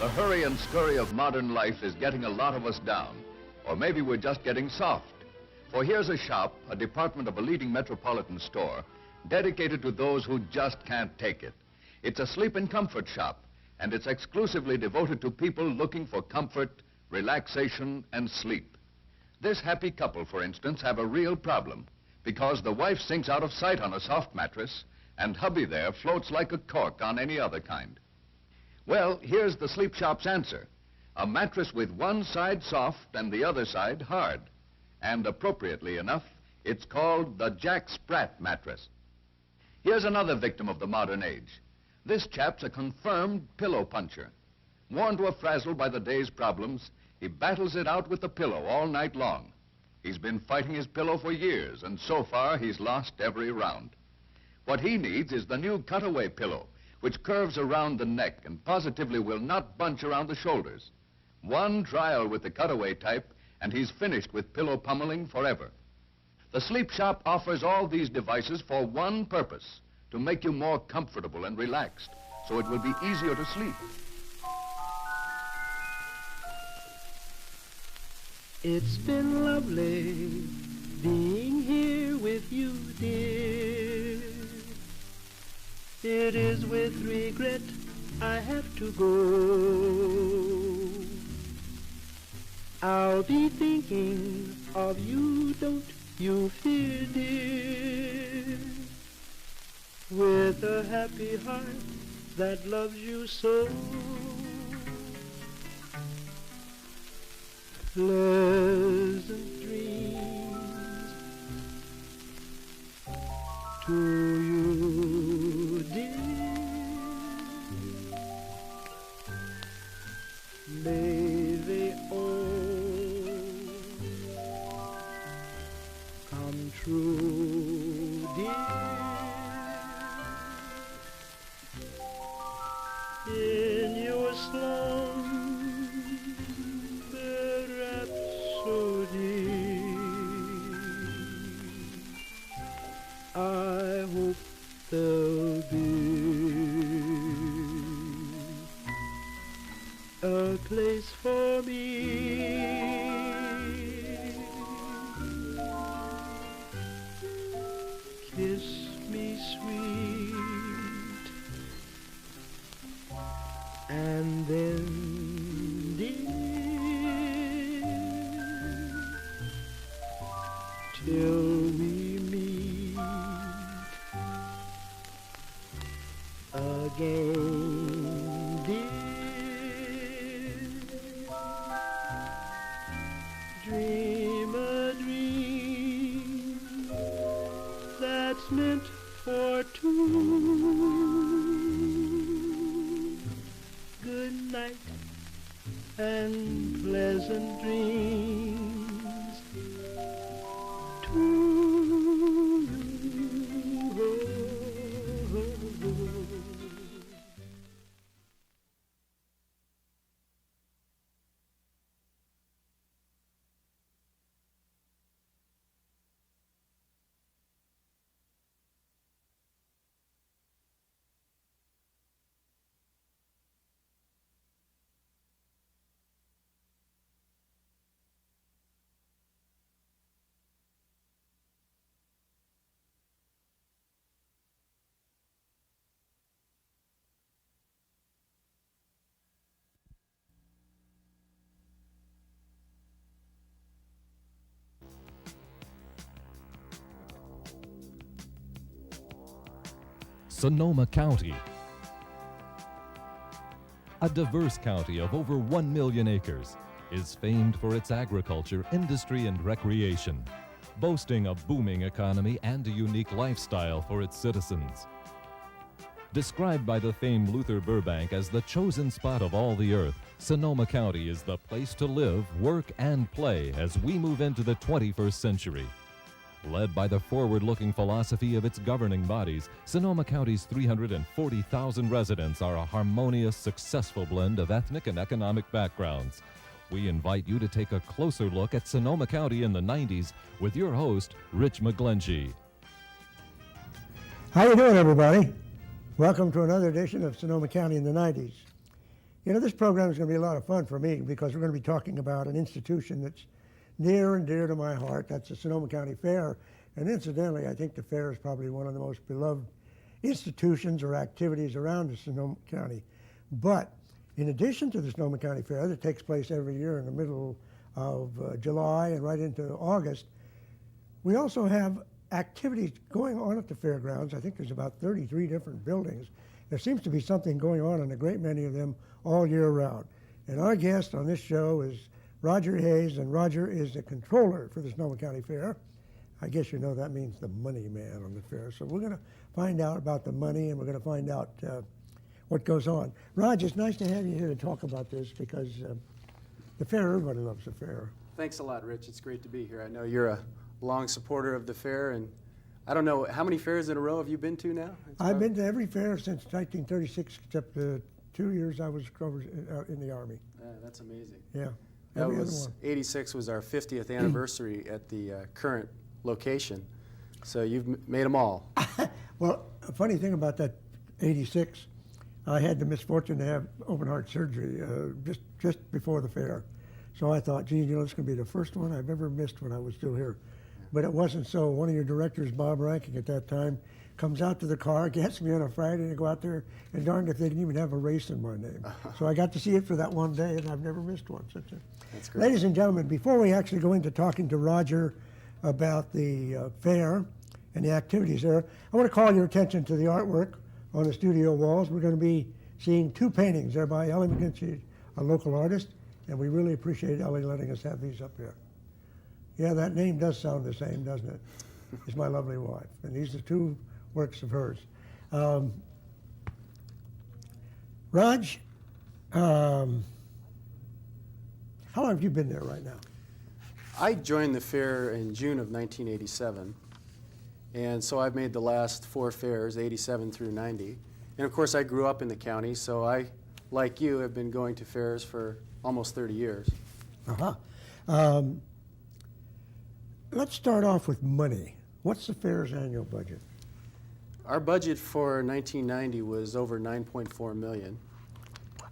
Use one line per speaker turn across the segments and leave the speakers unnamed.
The hurry and scurry of modern life is getting a lot of us down. Or maybe we're just getting soft. For here's a shop, a department of a leading metropolitan store, dedicated to those who just can't take it. It's a sleep and comfort shop, and it's exclusively devoted to people looking for comfort, relaxation, and sleep. This happy couple, for instance, have a real problem because the wife sinks out of sight on a soft mattress, and hubby there floats like a cork on any other kind. Well, here's the sleep shop's answer. A mattress with one side soft and the other side hard. And appropriately enough, it's called the Jack Sprat mattress. Here's another victim of the modern age. This chap's a confirmed pillow puncher. Worn to a frazzle by the day's problems, he battles it out with the pillow all night long. He's been fighting his pillow for years, and so far he's lost every round. What he needs is the new cutaway pillow, which curves around the neck and positively will not bunch around the shoulders. One trial with the cutaway type, and he's finished with pillow pummeling forever. The Sleep Shop offers all these devices for one purpose, to make you more comfortable and relaxed, so it will be easier to sleep.
It's been lovely being here with you, dear. It is with regret I have to go. I'll be thinking of you, don't you fear, dear. With a happy heart that loves you so. Pleasant dreams to you, dear. May they all come true, dear. In your slumber rhapsody, I hope there'll be a place for me. Kiss me sweet, and then, dear, till we meet again, dear. Dream a dream that's meant for two. Good night and pleasant dreams to you.
Sonoma County, a diverse county of over 1 million acres, is famed for its agriculture, industry, and recreation, boasting a booming economy and a unique lifestyle for its citizens. Described by the famed Luther Burbank as the chosen spot of all the earth, Sonoma County is the place to live, work, and play as we move into the 21st century. Led by the forward-looking philosophy of its governing bodies, Sonoma County's 340,000 residents are a harmonious, successful blend of ethnic and economic backgrounds. We invite you to take a closer look at Sonoma County in the 90s with your host, Rich McGlinchey.
How you doing, everybody? Welcome to another edition of Sonoma County in the 90s. You know, this program is going to be a lot of fun for me because we're going to be talking about an institution that's near and dear to my heart. That's the Sonoma County Fair. And incidentally, I think the fair is probably one of the most beloved institutions or activities around the Sonoma County. But in addition to the Sonoma County Fair that takes place every year in the middle of July and right into August, we also have activities going on at the fairgrounds. I think there's about 33 different buildings. There seems to be something going on in a great many of them all year round. And our guest on this show is Roger Hayes, and Roger is the controller for the Sonoma County Fair. I guess you know that means the money man on the fair. So we're going to find out about the money, and we're going to find out what goes on. Roger, it's nice to have you here to talk about this because the fair, everybody loves the fair.
Thanks a lot, Rich. It's great to be here. I know you're a long supporter of the fair, and I don't know, how many fairs in a row have you been to now?
I've been to every fair since 1936, except the 2 years I was in the Army.
That's amazing.
Yeah.
That was, 86 was our 50th anniversary at the current location. So you've made them all.
Well, a funny thing about that 86, I had the misfortune to have open heart surgery just before the fair. So I thought, gee, you know, it's going to be the first one I've ever missed when I was still here. But it wasn't so. One of your directors, Bob Ranking at that time, comes out to the car, gets me on a Friday to go out there, and darned if they didn't even have a race in my name. So I got to see it for that one day, and I've never missed one since then.
That's great.
Ladies and gentlemen, before we actually go into talking to Roger about the fair and the activities there, I want to call your attention to the artwork on the studio walls. We're going to be seeing two paintings there by Ellie McGinty, a local artist, and we really appreciate Ellie letting us have these up here. Yeah, that name does sound the same, doesn't it? It's my lovely wife, and these are two works of hers. Raj, how long have you been there right now?
I joined the fair in June of 1987, and so I've made the last 4 fairs, 87 through 90. And of course, I grew up in the county, so I, like you, have been going to fairs for almost 30 years.
Let's start off with money. What's the fair's annual budget?
Our budget for 1990 was over $9.4 million.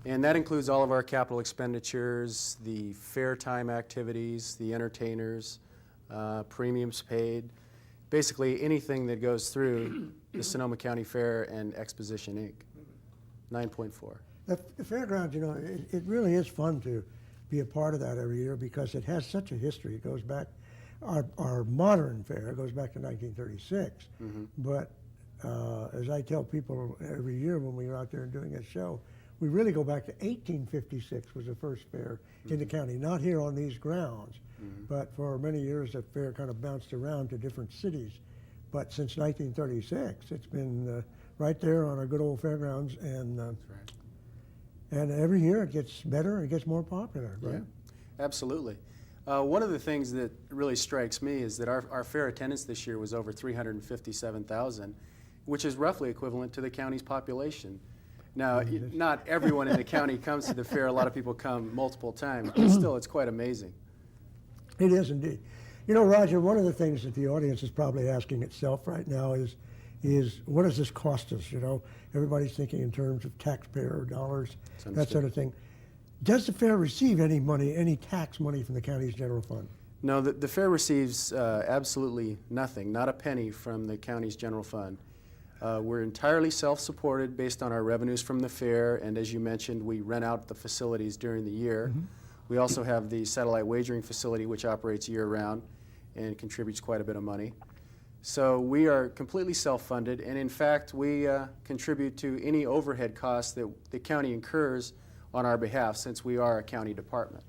And that includes all of our capital expenditures, the fair time activities, the entertainers, premiums paid, basically anything that goes through the Sonoma County Fair and Exposition, Inc. 9.4.
The fairgrounds, you know, it really is fun to be a part of that every year because it has such a history. It goes back, our modern fair goes back to 1936. But as I tell people every year when we are out there doing a show, we really go back to 1856 was the first fair in the county, not here on these grounds, but for many years the fair kind of bounced around to different cities. But since 1936, it's been right there on our good old fairgrounds, and and every year it gets better, it gets more popular, right?
Yeah, absolutely. One of the things that really strikes me is that our fair attendance this year was over 357,000, which is roughly equivalent to the county's population. Now, not everyone in the county comes to the fair. A lot of people come multiple times, but still, it's quite amazing.
It is indeed. You know, Roger, one of the things that the audience is probably asking itself right now is what does this cost us? You know, everybody's thinking in terms of taxpayer dollars, that sort of thing. Does the fair receive any money, any tax money from the county's general fund?
No, the fair receives absolutely nothing, not a penny from the county's general fund. We're entirely self-supported based on our revenues from the fair, and as you mentioned, we rent out the facilities during the year. We also have the satellite wagering facility, which operates year-round and contributes quite a bit of money. So we are completely self-funded, and in fact, we contribute to any overhead costs that the county incurs on our behalf, since we are a county department.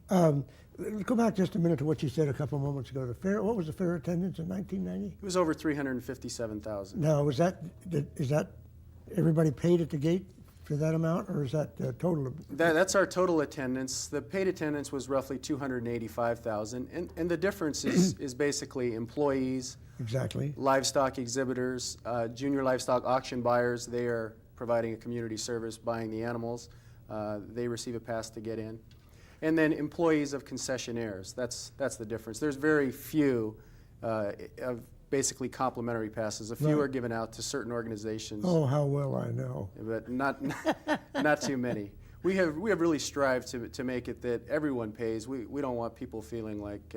Go back just a minute to what you said a couple of moments ago. The fair, what was the fair attendance in 1990?
It was over 357,000.
Now, is that everybody paid at the gate for that amount, or is that total?
That's our total attendance. The paid attendance was roughly 285,000, and the difference is basically employees,
exactly,
livestock exhibitors, junior livestock auction buyers. They are providing a community service, buying the animals. They receive a pass to get in. And then employees of concessionaires, that's the difference. There's very few of basically complimentary passes. A few are given out to certain organizations.
Oh, how well I know.
But not too many. We have really strived to make it that everyone pays. We don't want people feeling like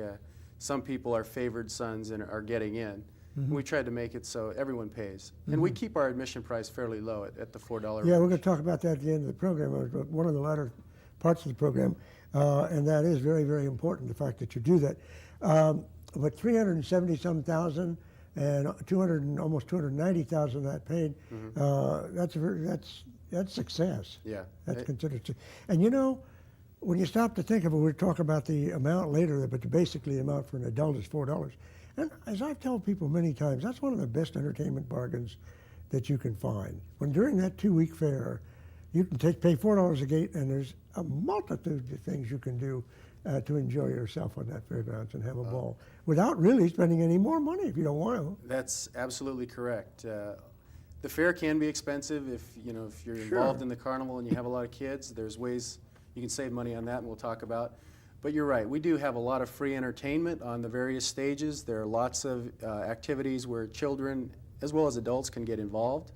some people are favored sons and are getting in. We tried to make it so everyone pays. And we keep our admission price fairly low at the $4
Yeah, we're
range.
going to talk about that at the end of the program, one of the latter parts of the program, and that is very, very important, the fact that you do that. But 370-some thousand and almost 290,000 that paid, that's success.
Yeah.
That's considered. And you know, when you stop to think of it, we'll talk about the amount later, but basically the amount for an adult is $4. And as I've told people many times, that's one of the best entertainment bargains that you can find. When during that 2-week fair, you can pay $4 a gate, and there's a multitude of things you can do to enjoy yourself on that fairgrounds and have a ball without really spending any more money if you don't want to.
That's absolutely correct. The fair can be expensive if you're involved in the carnival and you have a lot of kids. There's ways you can save money on that, and we'll talk about. But you're right, we do have a lot of free entertainment on the various stages. There are lots of activities where children as well as adults can get involved.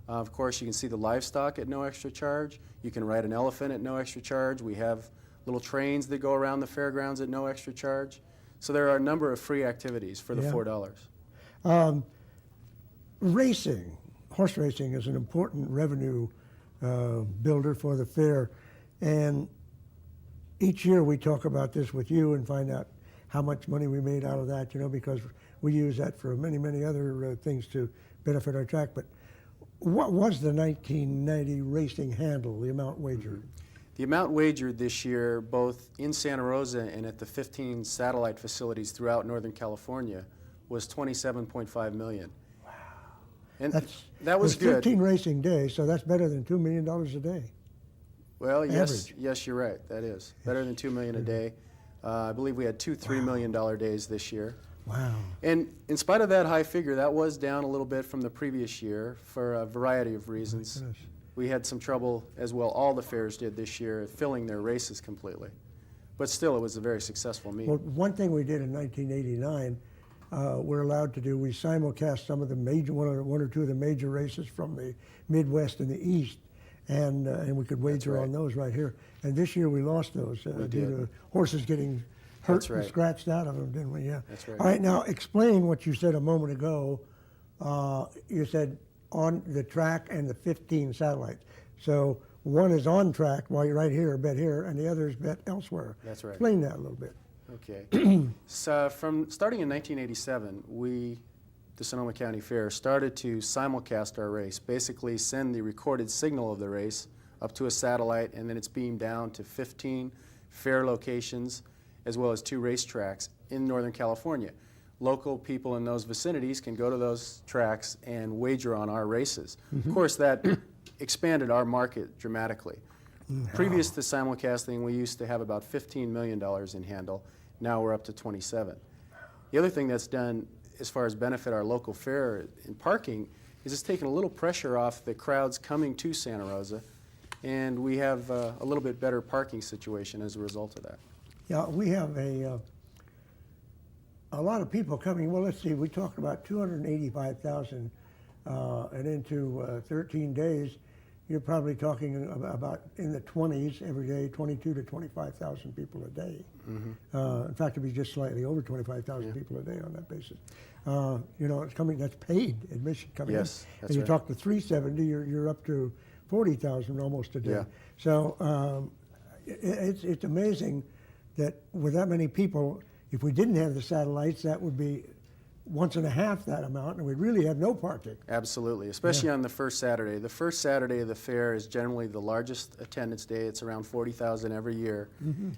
Of course, you can see the livestock at no extra charge. You can ride an elephant at no extra charge. We have little trains that go around the fairgrounds at no extra charge. So there are a number of free activities for the $4.
Racing, horse racing is an important revenue builder for the fair. And each year we talk about this with you and find out how much money we made out of that, because we use that for many, many other things to benefit our track. But what was the 1990 racing handle, the amount wagered?
The amount wagered this year, both in Santa Rosa and at the 15 satellite facilities throughout Northern California, was $27.5 million. Wow. And that was good.
15 racing days, so that's better than $2 million a day.
Well,
Average.
yes, you're right. That is better than $2 million a day. I believe we had two $3 million days this year.
Wow.
And in spite of that high figure, that was down a little bit from the previous year for a variety of reasons. We had some trouble, as well all the fairs did this year, filling their races completely. But still, it was a very successful meet.
Well, one thing we did in 1989, we're allowed to do, we simulcast some of the major, one or two of the major races from the Midwest and the East, and we could wager on those right here. And this year we lost those due to horses getting hurt and scratched out of them, didn't we? Yeah.
That's right.
All right, now explain what you said a moment ago. You said on the track and the 15 satellites. So one is on track while you're right here, bet here, and the other is bet elsewhere.
That's right.
Explain that a little bit.
Okay. So from starting in 1987, the Sonoma County Fair, started to simulcast our race, basically send the recorded signal of the race up to a satellite, and then it's beamed down to 15 fair locations, as well as 2 racetracks in Northern California. Local people in those vicinities can go to those tracks and wager on our races. Of course, that expanded our market dramatically. Previous to simulcasting, we used to have about $15 million in handle. Now we're up to 27. The other thing that's done as far as benefit our local fair in parking is it's taken a little pressure off the crowds coming to Santa Rosa, and we have a little bit better parking situation as a result of that.
Yeah, we have a lot of people coming. Well, let's see, we talked about 285,000, and into 13 days, you're probably talking about in the 20s every day, 22 to 25,000 people a day. In fact, it'd be just slightly over 25,000 people a day on that basis. It's coming. That's paid admission coming in.
Yes, that's
and you
right.
talk to 370, you're up to 40,000 almost a day.
Yeah.
So it's amazing that with that many people, if we didn't have the satellites, that would be once and a half that amount, and we'd really have no parking.
Absolutely, especially on the first Saturday. The first Saturday of the fair is generally the largest attendance day. It's around 40,000 every year,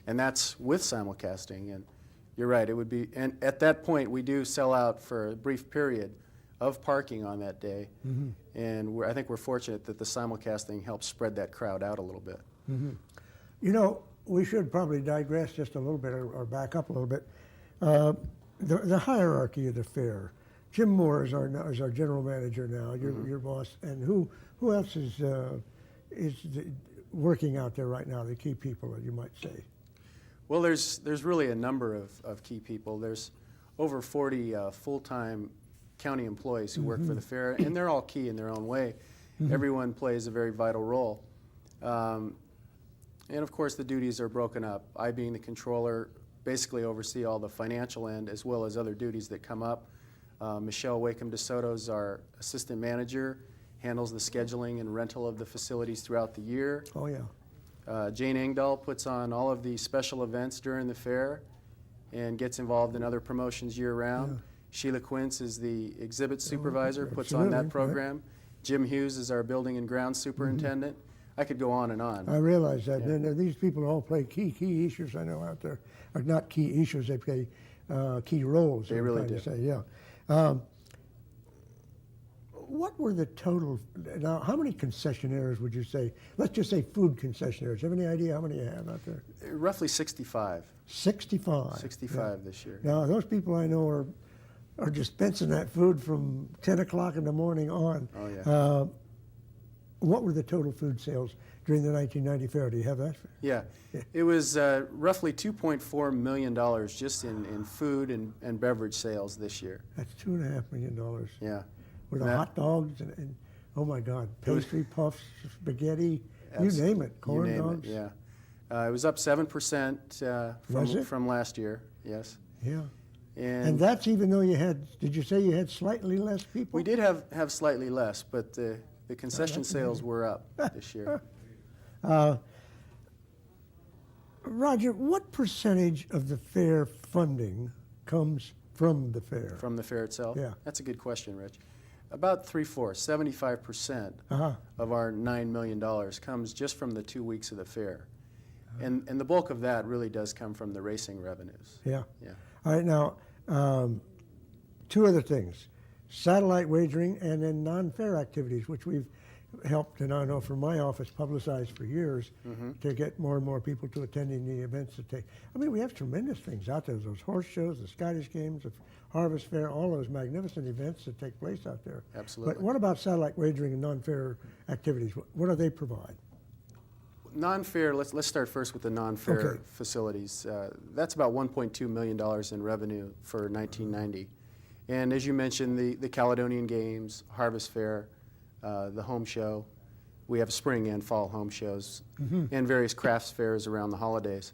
and that's with simulcasting. And you're right, it would be, and at that point, we do sell out for a brief period of parking on that day, and I think we're fortunate that the simulcasting helps spread that crowd out a little bit.
We should probably digress just a little bit or back up a little bit. The hierarchy of the fair. Jim Moore is our general manager now, your boss, and who else is working out there right now, the key people, you might say?
Well, there's really a number of key people. There's over 40 full-time county employees who work for the fair, and they're all key in their own way. Everyone plays a very vital role. And of course, the duties are broken up. I, being the controller, basically oversee all the financial end as well as other duties that come up. Michelle Wakeham DeSoto is our assistant manager, handles the scheduling and rental of the facilities throughout the year.
Oh, yeah.
Jane Engdahl puts on all of the special events during the fair and gets involved in other promotions year-round.
Yeah.
Sheila Quince is the exhibit supervisor, puts on
absolutely,
that
right.
program. Jim Hughes is our building and grounds superintendent. I could go on and on.
I realize that.
Yeah.
And these people all play key issues, I know, out there. Or not key issues, they play key roles.
They
I'm
really
trying to
do.
say, yeah. What were the total, now how many concessionaires would you say? Let's just say food concessionaires. Do you have any idea how many you have out there?
Roughly 65.
65.
65 this year.
Now, those people I know are dispensing that food from 10 o'clock in the morning on.
Oh, yeah.
What were the total food sales during the 1990 fair? Do you have that?
Yeah. It was roughly $2.4 million just in food and beverage sales this year.
That's $2.5 million.
Yeah.
With the
That-
hot dogs and oh my God, pastry, puffs, spaghetti,
Abs-
you name it, corn
you name
dogs.
It, yeah. It was up 7%
Was it?
from last year, yes.
Yeah.
And
And that's even though you had, did you say you had slightly less people?
we did have slightly less, but the concession
that's
sales were up this year.
Roger, what percentage of the fair funding comes from the fair?
From the fair itself?
Yeah.
That's a good question, Rich. About 3/4, 75%
Uh-huh.
of our $9 million comes just from the 2 weeks of the fair. And the bulk of that really does come from the racing revenues.
Yeah.
Yeah.
All right, now, two other things. Satellite wagering and then non-fair activities, which we've helped, and I know from my office, publicized for years to get more and more people to attending the events that take. I mean, we have tremendous things out there. Those horse shows, the Scottish Games, the Harvest Fair, all those magnificent events that take place out there.
Absolutely.
But what about satellite wagering and non-fair activities? What do they provide?
Non-fair, let's start first with the non-fair
Okay.
facilities. That's about $1.2 million in revenue for 1990. And as you mentioned, the Caledonian Games, Harvest Fair, the home show. We have spring and fall home shows and various crafts fairs around the holidays.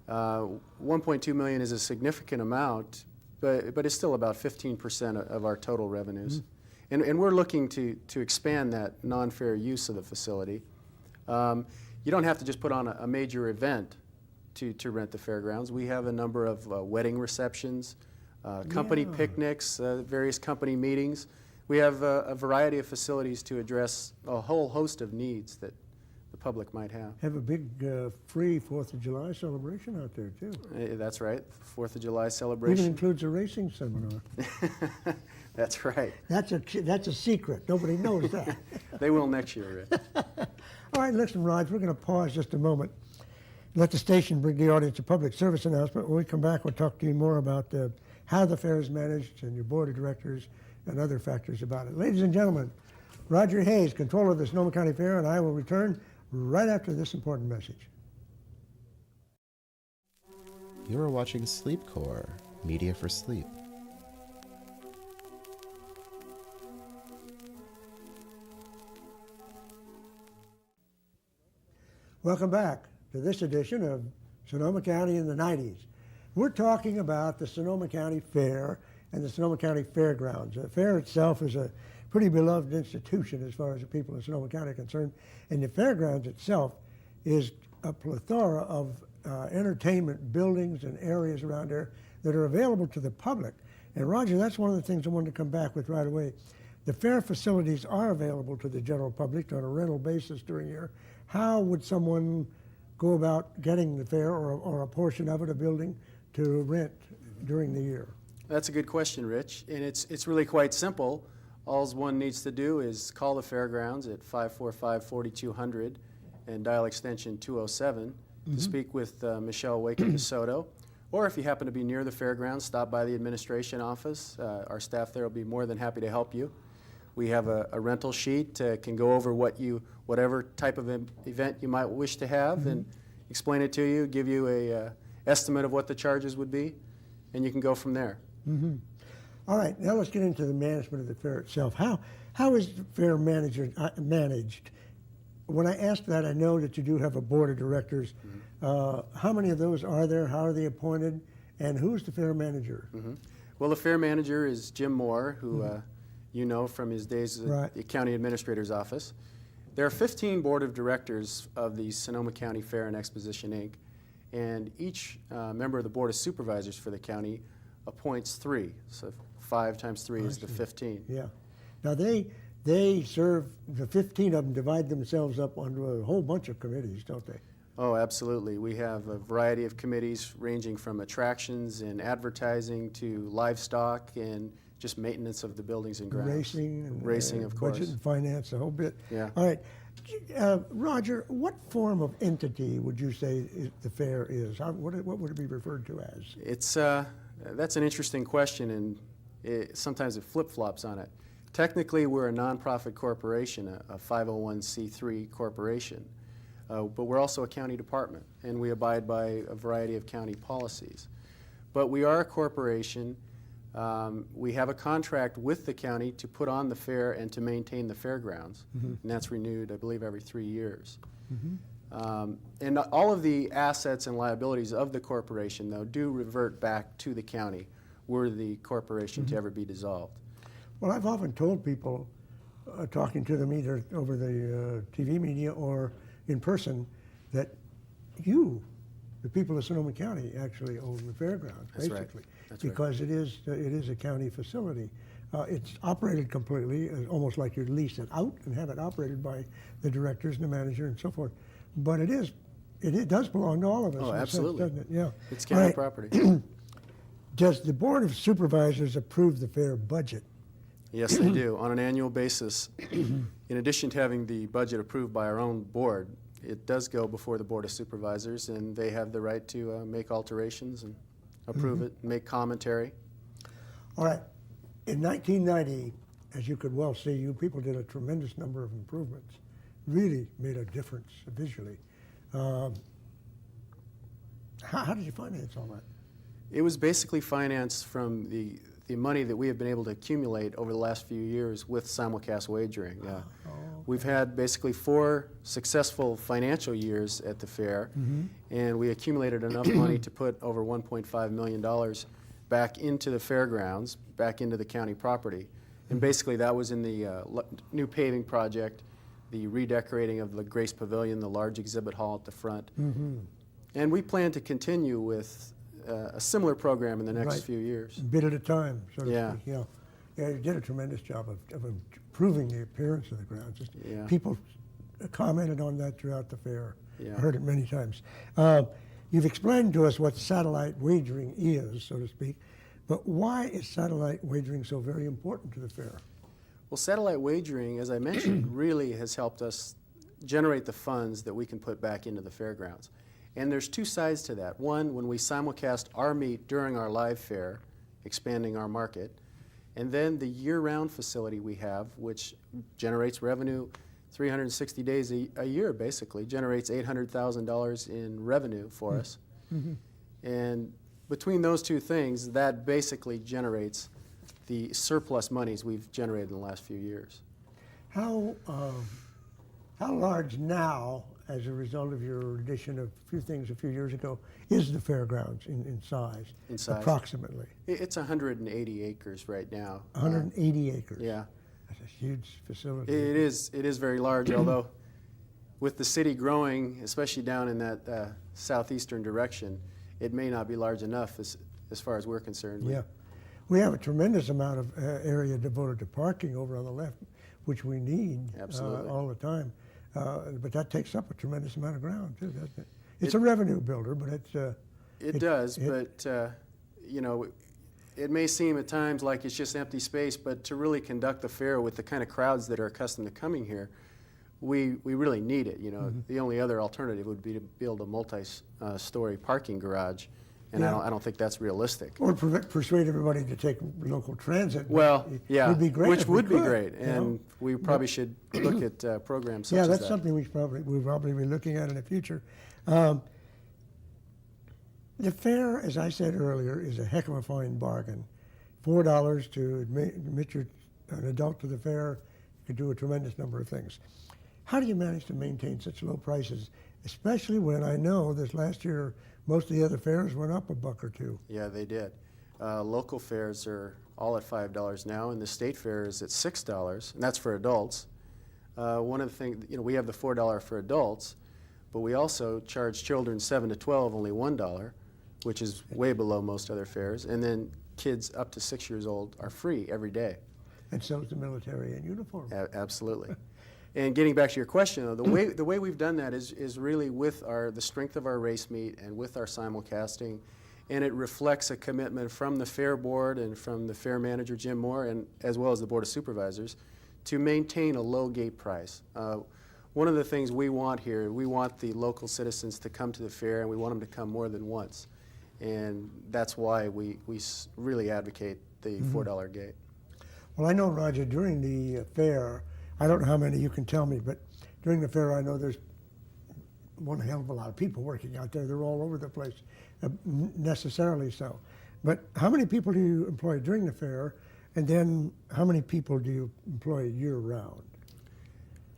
1.2 million is a significant amount, but it's still about 15% of our total revenues. And we're looking to expand that non-fair use of the facility. You don't have to just put on a major event to rent the fairgrounds. We have a number of wedding receptions, company
Yeah.
picnics, various company meetings. We have a variety of facilities to address a whole host of needs that the public might have.
Have a big free 4th of July celebration out there, too.
That's right, 4th of July
Even
celebration.
includes a racing seminar.
That's right.
That's a secret. Nobody knows that.
They will next year, Rich.
All right, listen, Raj, we're going to pause just a moment. Let the station bring the audience a public service announcement. When we come back, we'll talk to you more about how the fair is managed and your board of directors and other factors about it. Ladies and gentlemen, Roger Hayes, controller of the Sonoma County Fair, and I will return right after this important message.
You are watching Sleepcore, media for sleep.
Welcome back to this edition of Sonoma County in the 90s. We're talking about the Sonoma County Fair and the Sonoma County Fairgrounds. The fair itself is a pretty beloved institution as far as the people in Sonoma County are concerned, and the fairgrounds itself is a plethora of entertainment buildings and areas around there that are available to the public. And Roger, that's one of the things I wanted to come back with right away. The fair facilities are available to the general public on a rental basis during the year. How would someone go about getting the fair or a portion of it, a building, to rent during the year?
That's a good question, Rich, and it's really quite simple. All one needs to do is call the fairgrounds at 545-4200 and dial extension 207 to speak with Michelle Wakeham DeSoto. Or if you happen to be near the fairgrounds, stop by the administration office. Our staff there will be more than happy to help you. We have a rental sheet, can go over whatever type of event you might wish to have and explain it to you, give you a estimate of what the charges would be, and you can go from there.
All right, now let's get into the management of the fair itself. How is the fair managed? when I ask that, I know that you do have a board of directors. How many of those are there? How are they appointed? And who's the fair manager?
Well, the fair manager is Jim Moore, who you know from his days at the county administrator's office. There are 15 board of directors of the Sonoma County Fair and Exposition, Inc., and each member of the board of supervisors for the county appoints 3. So 5 times 3 is the 15.
Yeah. Now they serve, the 15 of them divide themselves up onto a whole bunch of committees, don't they?
Oh, absolutely. We have a variety of committees ranging from attractions and advertising to livestock and just maintenance of the buildings and grounds.
Racing. And,
Racing, of course.
Budget and finance, the whole bit.
Yeah.
All right. Roger, what form of entity would you say the fair is? What would it be referred to as?
It's, that's an interesting question, and sometimes it flip-flops on it. Technically, we're a nonprofit corporation, a 501c3 corporation. But we're also a county department, and we abide by a variety of county policies. But we are a corporation. We have a contract with the county to put on the fair and to maintain the fairgrounds, and that's renewed, I believe, every 3 years. And all of the assets and liabilities of the corporation, though, do revert back to the county were the corporation to ever be dissolved.
Well, I've often told people, talking to them either over the TV media or in person, that you, the people of Sonoma County, actually own the fairgrounds,
That's
basically,
right. That's
because it is a county facility. It's operated completely, almost like you lease it out and have it operated by the directors and the manager and so forth. But it does belong to all of us.
Oh,
in a sense,
absolutely.
doesn't it? Yeah.
It's county
All right.
property.
Does the Board of Supervisors approve the fair budget?
Yes, they do. On an annual basis, in addition to having the budget approved by our own board, it does go before the Board of Supervisors, and they have the right to make alterations and approve it, make commentary.
All right. In 1990, as you could well see, you people did a tremendous number of improvements. Really made a difference visually. How did you finance all that?
It was basically financed from the money that we have been able to accumulate over the last few years with simulcast wagering. We've had basically 4 successful financial years at the fair, and we accumulated enough money to put over $1.5 million back into the fairgrounds, back into the county property. And basically that was in the new paving project, the redecorating of the Grace Pavilion, the large exhibit hall at the front. And we plan to continue with a similar program in the next few years.
A bit at a time, so to
Yeah.
speak. Yeah, you did a tremendous job of improving the appearance of the grounds. Just
Yeah.
People commented on that throughout the fair.
Yeah.
I heard it many times. You've explained to us what satellite wagering is, so to speak, but why is satellite wagering so very important to the fair?
Well, satellite wagering, as I mentioned, really has helped us generate the funds that we can put back into the fairgrounds. And there's 2 sides to that. One, when we simulcast our meet during our live fair, expanding our market, and then the year-round facility we have, which generates revenue 360 days a year, basically, generates $800,000 in revenue for us. And between those 2 things, that basically generates the surplus monies we've generated in the last few years.
How large now, as a result of your addition of a few things a few years ago, is the fairgrounds in size?
In size?
Approximately.
It's 180 acres right now.
180 acres.
Yeah.
That's a huge facility.
It is very large, although with the city growing, especially down in that southeastern direction, it may not be large enough as far as we're concerned.
Yeah. We have a tremendous amount of area devoted to parking over on the left, which we need all the time. But that takes up a tremendous amount of ground, too, doesn't it? It's a revenue builder, but it's...
It does, but, you know, it may seem at times like it's just empty space, but to really conduct the fair with the kind of crowds that are accustomed to coming here, we really need it. You know, the only other alternative would be to build a multi-story parking garage, and I don't think that's realistic.
Or persuade everybody to take local transit.
Well, yeah,
would be great
which
if we
would be
could,
great,
you know?
and we probably should look at programs such
Yeah,
as
that's
that.
something we'll probably be looking at in the future. The fair, as I said earlier, is a heck of a fine bargain. $4 to admit an adult to the fair, you could do a tremendous number of things. How do you manage to maintain such low prices, especially when I know this last year most of the other fairs went up $1 or $2?
Yeah, they did. Local fairs are all at $5 now, and the state fair is at $6, and that's for adults. One of the things, we have the $4 for adults, but we also charge children 7 to 12 only $1, which is way below most other fairs, and then kids up to 6 years old are free every day.
And so is the military in uniform.
Absolutely. And getting back to your question, though, the way we've done that is really with the strength of our race meet and with our simulcasting, and it reflects a commitment from the fair board and from the fair manager, Jim Moore, and as well as the board of supervisors, to maintain a low gate price. One of the things we want here, we want the local citizens to come to the fair, and we want them to come more than once. And that's why we really advocate the $4 gate.
Well, I know, Roger, during the fair, I don't know how many you can tell me, but during the fair I know there's one hell of a lot of people working out there. They're all over the place, necessarily so. But how many people do you employ during the fair, and then how many people do you employ year-round?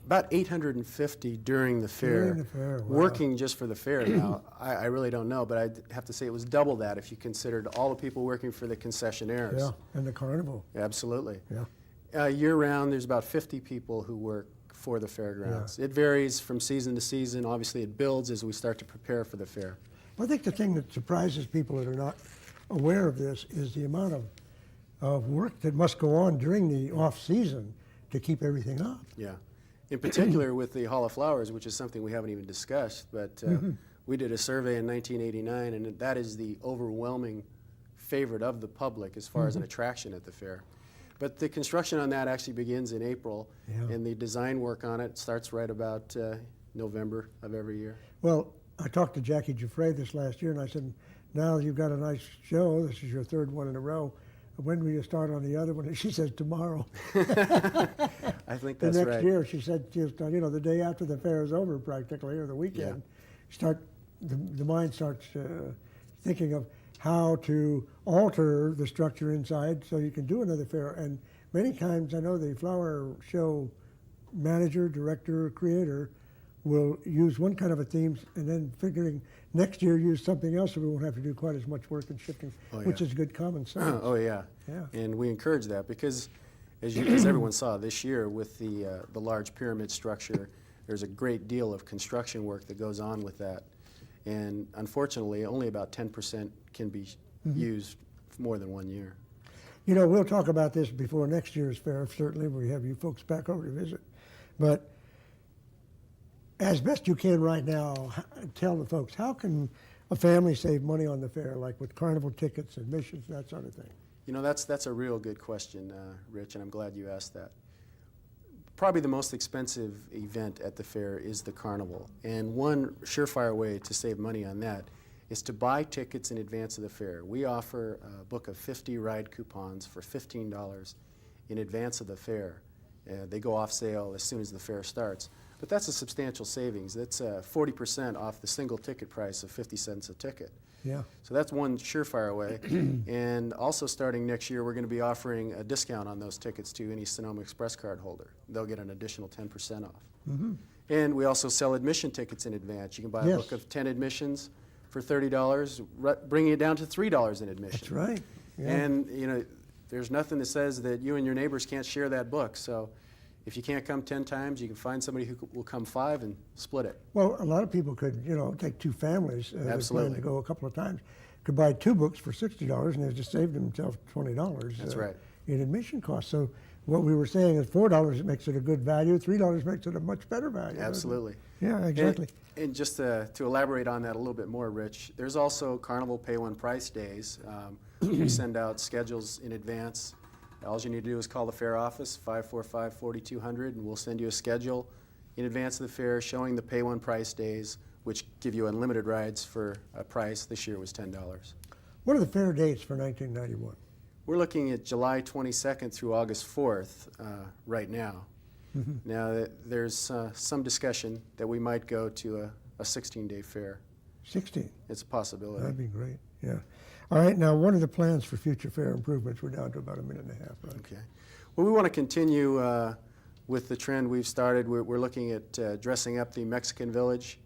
About 850 during the fair.
During the fair, wow.
Working just for the fair now, I really don't know, but I'd have to say it was double that if you considered all the people working for the concessionaires.
Yeah, and the carnival.
Absolutely.
Yeah.
Year-round, there's about 50 people who work for the fairgrounds.
Yeah.
It varies from season to season. Obviously, it builds as we start to prepare for the fair.
I think the thing that surprises people that are not aware of this is the amount of work that must go on during the off-season to keep everything up.
Yeah. In particular with the Hall of Flowers, which is something we haven't even discussed, but we did a survey in 1989, and that is the overwhelming favorite of the public as far as an attraction at the fair. But the construction on that actually begins in April, and the design work on it starts right about November of every year.
Well, I talked to Jackie Giuffre this last year, and I said, now you've got a nice show. This is your third one in a row. When will you start on the other one? And she says, tomorrow.
I think that's
the
right.
next year, she said, the day after the fair is over practically, or the weekend, the mind starts thinking of how to alter the structure inside so you can do another fair. And many times I know the flower show manager, director, creator will use one kind of a theme and then figuring next year use something else so we won't have to do quite as much work in shifting, which is good common sense.
Oh, yeah. And we encourage that because, as everyone saw this year with the large pyramid structure, there's a great deal of construction work that goes on with that. And unfortunately, only about 10% can be used for more than 1 year.
We'll talk about this before next year's fair, certainly, when we have you folks back over to visit. But as best you can right now, tell the folks, how can a family save money on the fair, like with carnival tickets, admissions, that sort of thing?
That's a real good question, Rich, and I'm glad you asked that. Probably the most expensive event at the fair is the carnival, and one surefire way to save money on that is to buy tickets in advance of the fair. We offer a book of 50 ride coupons for $15 in advance of the fair. They go off sale as soon as the fair starts. But that's a substantial savings. That's 40% off the single ticket price of 50 cents a ticket.
Yeah.
So that's one surefire way. And also starting next year, we're going to be offering a discount on those tickets to any Sonoma Express card holder. They'll get an additional 10% off. And we also sell admission tickets in advance. You can buy a book of 10 admissions for $30, bringing it down to $3 in admission.
That's right. Yeah.
And there's nothing that says that you and your neighbors can't share that book. So if you can't come 10 times, you can find somebody who will come 5 and split it.
Well, a lot of people could, take two families that plan to go a couple of times, could buy 2 books for $60 and they just saved themselves $20
That's right.
in admission costs. So what we were saying is $4 makes it a good value, $3 makes it a much better value.
Absolutely.
Yeah, exactly.
And just to elaborate on that a little bit more, Rich, there's also Carnival Pay One Price Days. We send out schedules in advance. All you need to do is call the fair office, 545-4200, and we'll send you a schedule in advance of the fair showing the Pay One Price Days, which give you unlimited rides for a price. This year was $10.
What are the fair dates for 1991?
We're looking at July 22nd through August 4th right now. Now, there's some discussion that we might go to a 16-day fair.
16?
It's a possibility.
That'd be great, yeah. All right, now what are the plans for future fair improvements? We're down to about a minute and a half, right?
Okay. Well, we want to continue with the trend we've started, we're looking at dressing up the Mexican Village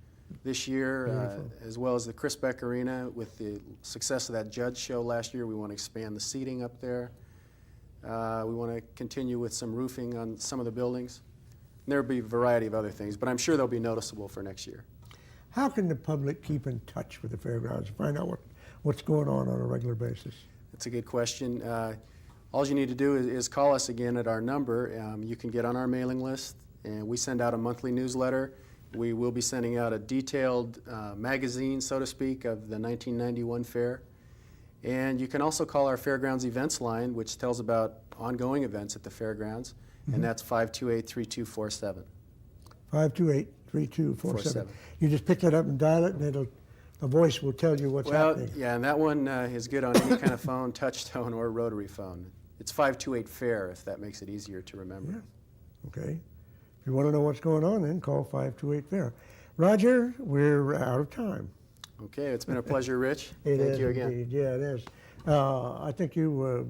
this year, as well as the Chris Beck Arena. With the success of that Judge show last year, we want to expand the seating up there. We want to continue with some roofing on some of the buildings. And there'll be a variety of other things, but I'm sure they'll be noticeable for next year.
How can the public keep in touch with the fairgrounds and find out what's going on a regular basis?
That's a good question. All you need to do is call us again at our number. You can get on our mailing list, and we send out a monthly newsletter. We will be sending out a detailed magazine, so to speak, of the 1991 fair. And you can also call our fairgrounds events line, which tells about ongoing events at the fairgrounds, and that's 528-3247.
528-3247. You just pick that up and dial it, and a voice will tell you what's happening.
Yeah, and that one is good on any kind of phone, touch tone or rotary phone. It's 528-FAIR, if that makes it easier to remember.
Yeah. Okay. If you want to know what's going on, then call 528-FAIR. Roger, we're out of time.
Okay, it's been a pleasure, Rich.
It
Thank
is
you again.
Indeed. Yeah, it is. I think you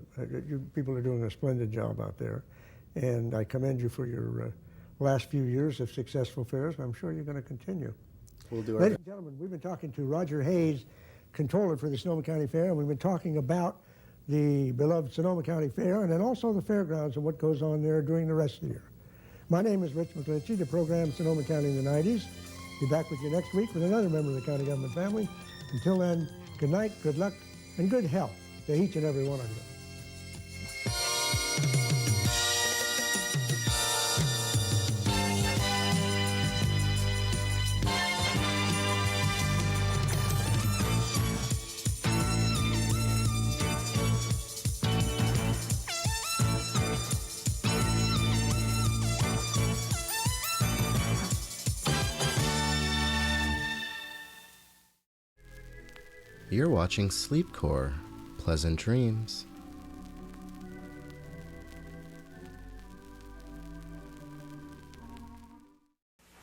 people are doing a splendid job out there, and I commend you for your last few years of successful fairs, and I'm sure you're going to continue.
We'll do our
Ladies
best.
and gentlemen, we've been talking to Roger Hayes, controller for the Sonoma County Fair, and we've been talking about the beloved Sonoma County Fair and then also the fairgrounds and what goes on there during the rest of the year. My name is Rich McClinchy, the program Sonoma County in the 90s. Be back with you next week with another member of the county government family. Until then, good night, good luck, and good health to each and every one of you.
You're watching Sleepcore. Pleasant dreams.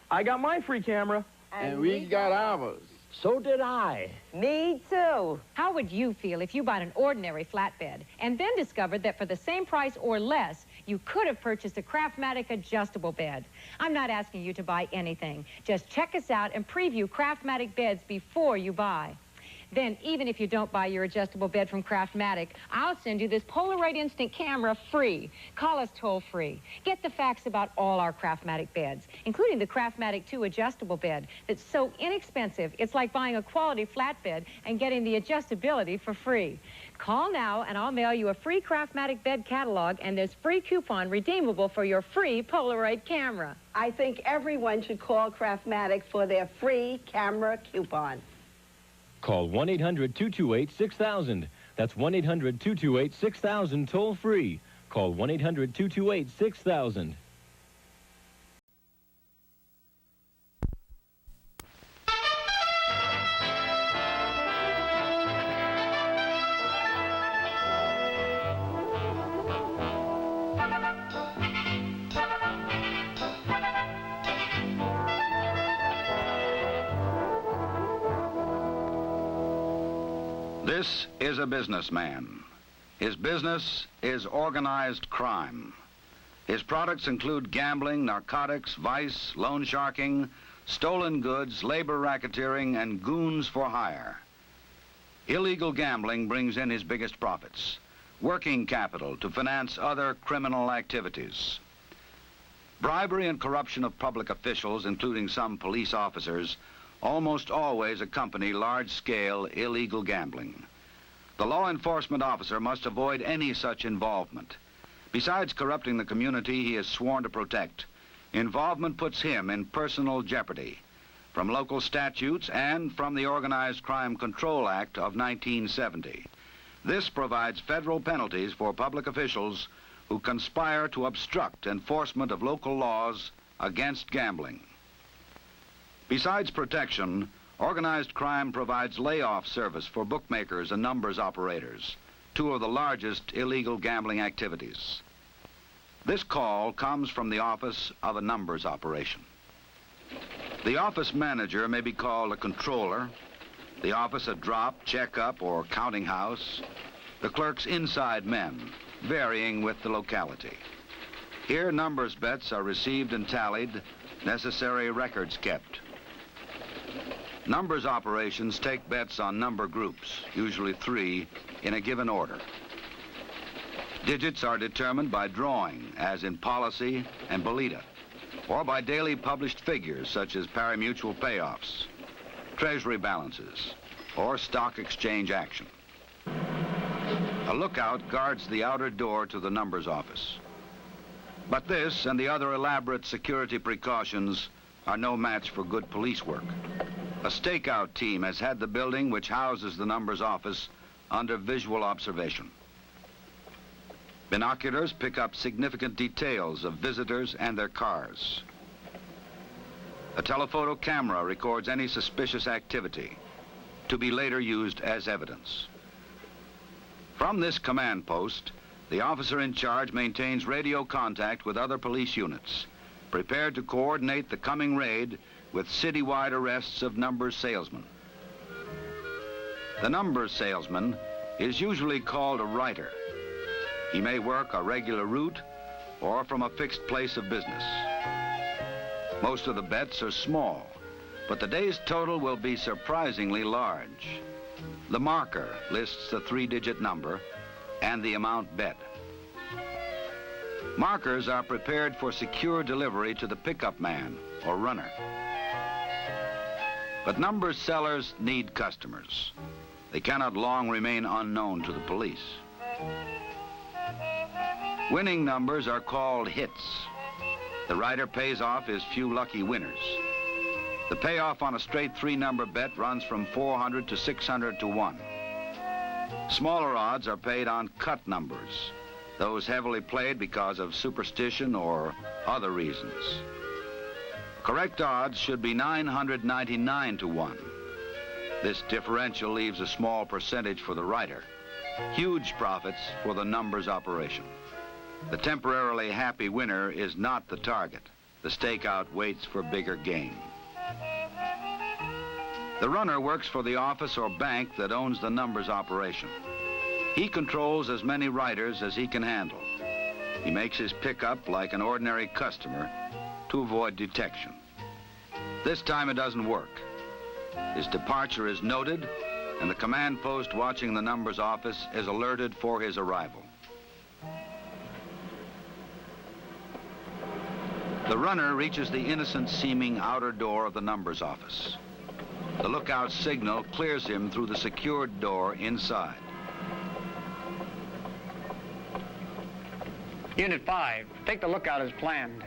I got my free camera.
And we got ours.
So did I.
Me too.
How would you feel if you bought an ordinary flatbed and then discovered that for the same price or less, you could have purchased a Craftmatic adjustable bed? I'm not asking you to buy anything. Just check us out and preview Craftmatic beds before you buy. Then, even if you don't buy your adjustable bed from Craftmatic, I'll send you this Polaroid Instant camera free. Call us toll-free. Get the facts about all our Craftmatic beds, including the Craftmatic 2 adjustable bed that's so inexpensive, it's like buying a quality flatbed and getting the adjustability for free. Call now, and I'll mail you a free Craftmatic bed catalog and this free coupon redeemable for your free Polaroid camera.
I think everyone should call Craftmatic for their free camera coupon.
Call 1-800-228-6000. That's 1-800-228-6000 toll-free. Call 1-800-228-6000.
This is a businessman. His business is organized crime. His products include gambling, narcotics, vice, loan sharking, stolen goods, labor racketeering, and goons for hire. Illegal gambling brings in his biggest profits, working capital to finance other criminal activities. Bribery and corruption of public officials, including some police officers, almost always accompany large-scale illegal gambling. The law enforcement officer must avoid any such involvement. Besides corrupting the community he is sworn to protect, involvement puts him in personal jeopardy from local statutes and from the Organized Crime Control Act of 1970. This provides federal penalties for public officials who conspire to obstruct enforcement of local laws against gambling. Besides protection, organized crime provides layoff service for bookmakers and numbers operators, two of the largest illegal gambling activities. This call comes from the office of a numbers operation. The office manager may be called a controller, the office a drop, checkup, or counting house, the clerk's inside men, varying with the locality.
Here, numbers bets are received and tallied, necessary records kept. Numbers operations take bets on number groups, usually 3, in a given order. Digits are determined by drawing, as in policy and bolita, or by daily published figures such as pari-mutuel payoffs, treasury balances, or stock exchange action. A lookout guards the outer door to the numbers office. But this and the other elaborate security precautions are no match for good police work. A stakeout team has had the building which houses the numbers office under visual observation. Binoculars pick up significant details of visitors and their cars. A telephoto camera records any suspicious activity to be later used as evidence. From this command post, the officer in charge maintains radio contact with other police units, prepared to coordinate the coming raid with citywide arrests of numbers salesmen. The numbers salesman is usually called a writer. He may work a regular route or from a fixed place of business. Most of the bets are small, but the day's total will be surprisingly large. The marker lists the 3-digit number and the amount bet. Markers are prepared for secure delivery to the pickup man or runner. But numbers sellers need customers. They cannot long remain unknown to the police. Winning numbers are called hits. The writer pays off his few lucky winners. The payoff on a straight 3-number bet runs from 400 to 600 to 1. Smaller odds are paid on cut numbers, those heavily played because of superstition or other reasons. Correct odds should be 999 to 1. This differential leaves a small percentage for the writer. Huge profits for the numbers operation. The temporarily happy winner is not the target. The stakeout waits for bigger game. The runner works for the office or bank that owns the numbers operation. He controls as many writers as he can handle. He makes his pickup like an ordinary customer to avoid detection. This time it doesn't work. His departure is noted, and the command post watching the numbers office is alerted for his arrival. The runner reaches the innocent-seeming outer door of the numbers office. The lookout's signal clears him through the secured door inside.
Unit 5, take the lookout as planned.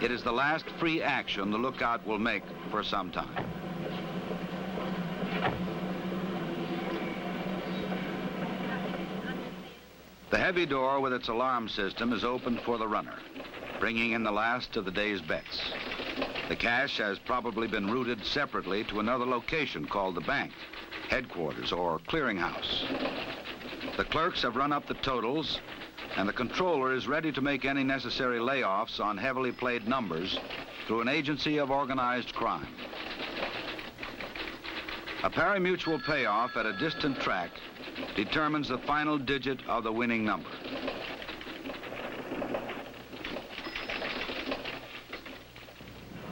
It is the last free action the lookout will make for some time. The heavy door with its alarm system is opened for the runner, bringing in the last of the day's bets. The cash has probably been routed separately to another location called the bank, headquarters, or clearinghouse. The clerks have run up the totals, and the controller is ready to make any necessary layoffs on heavily played numbers through an agency of organized crime. A pari-mutuel payoff at a distant track determines the final digit of the winning number.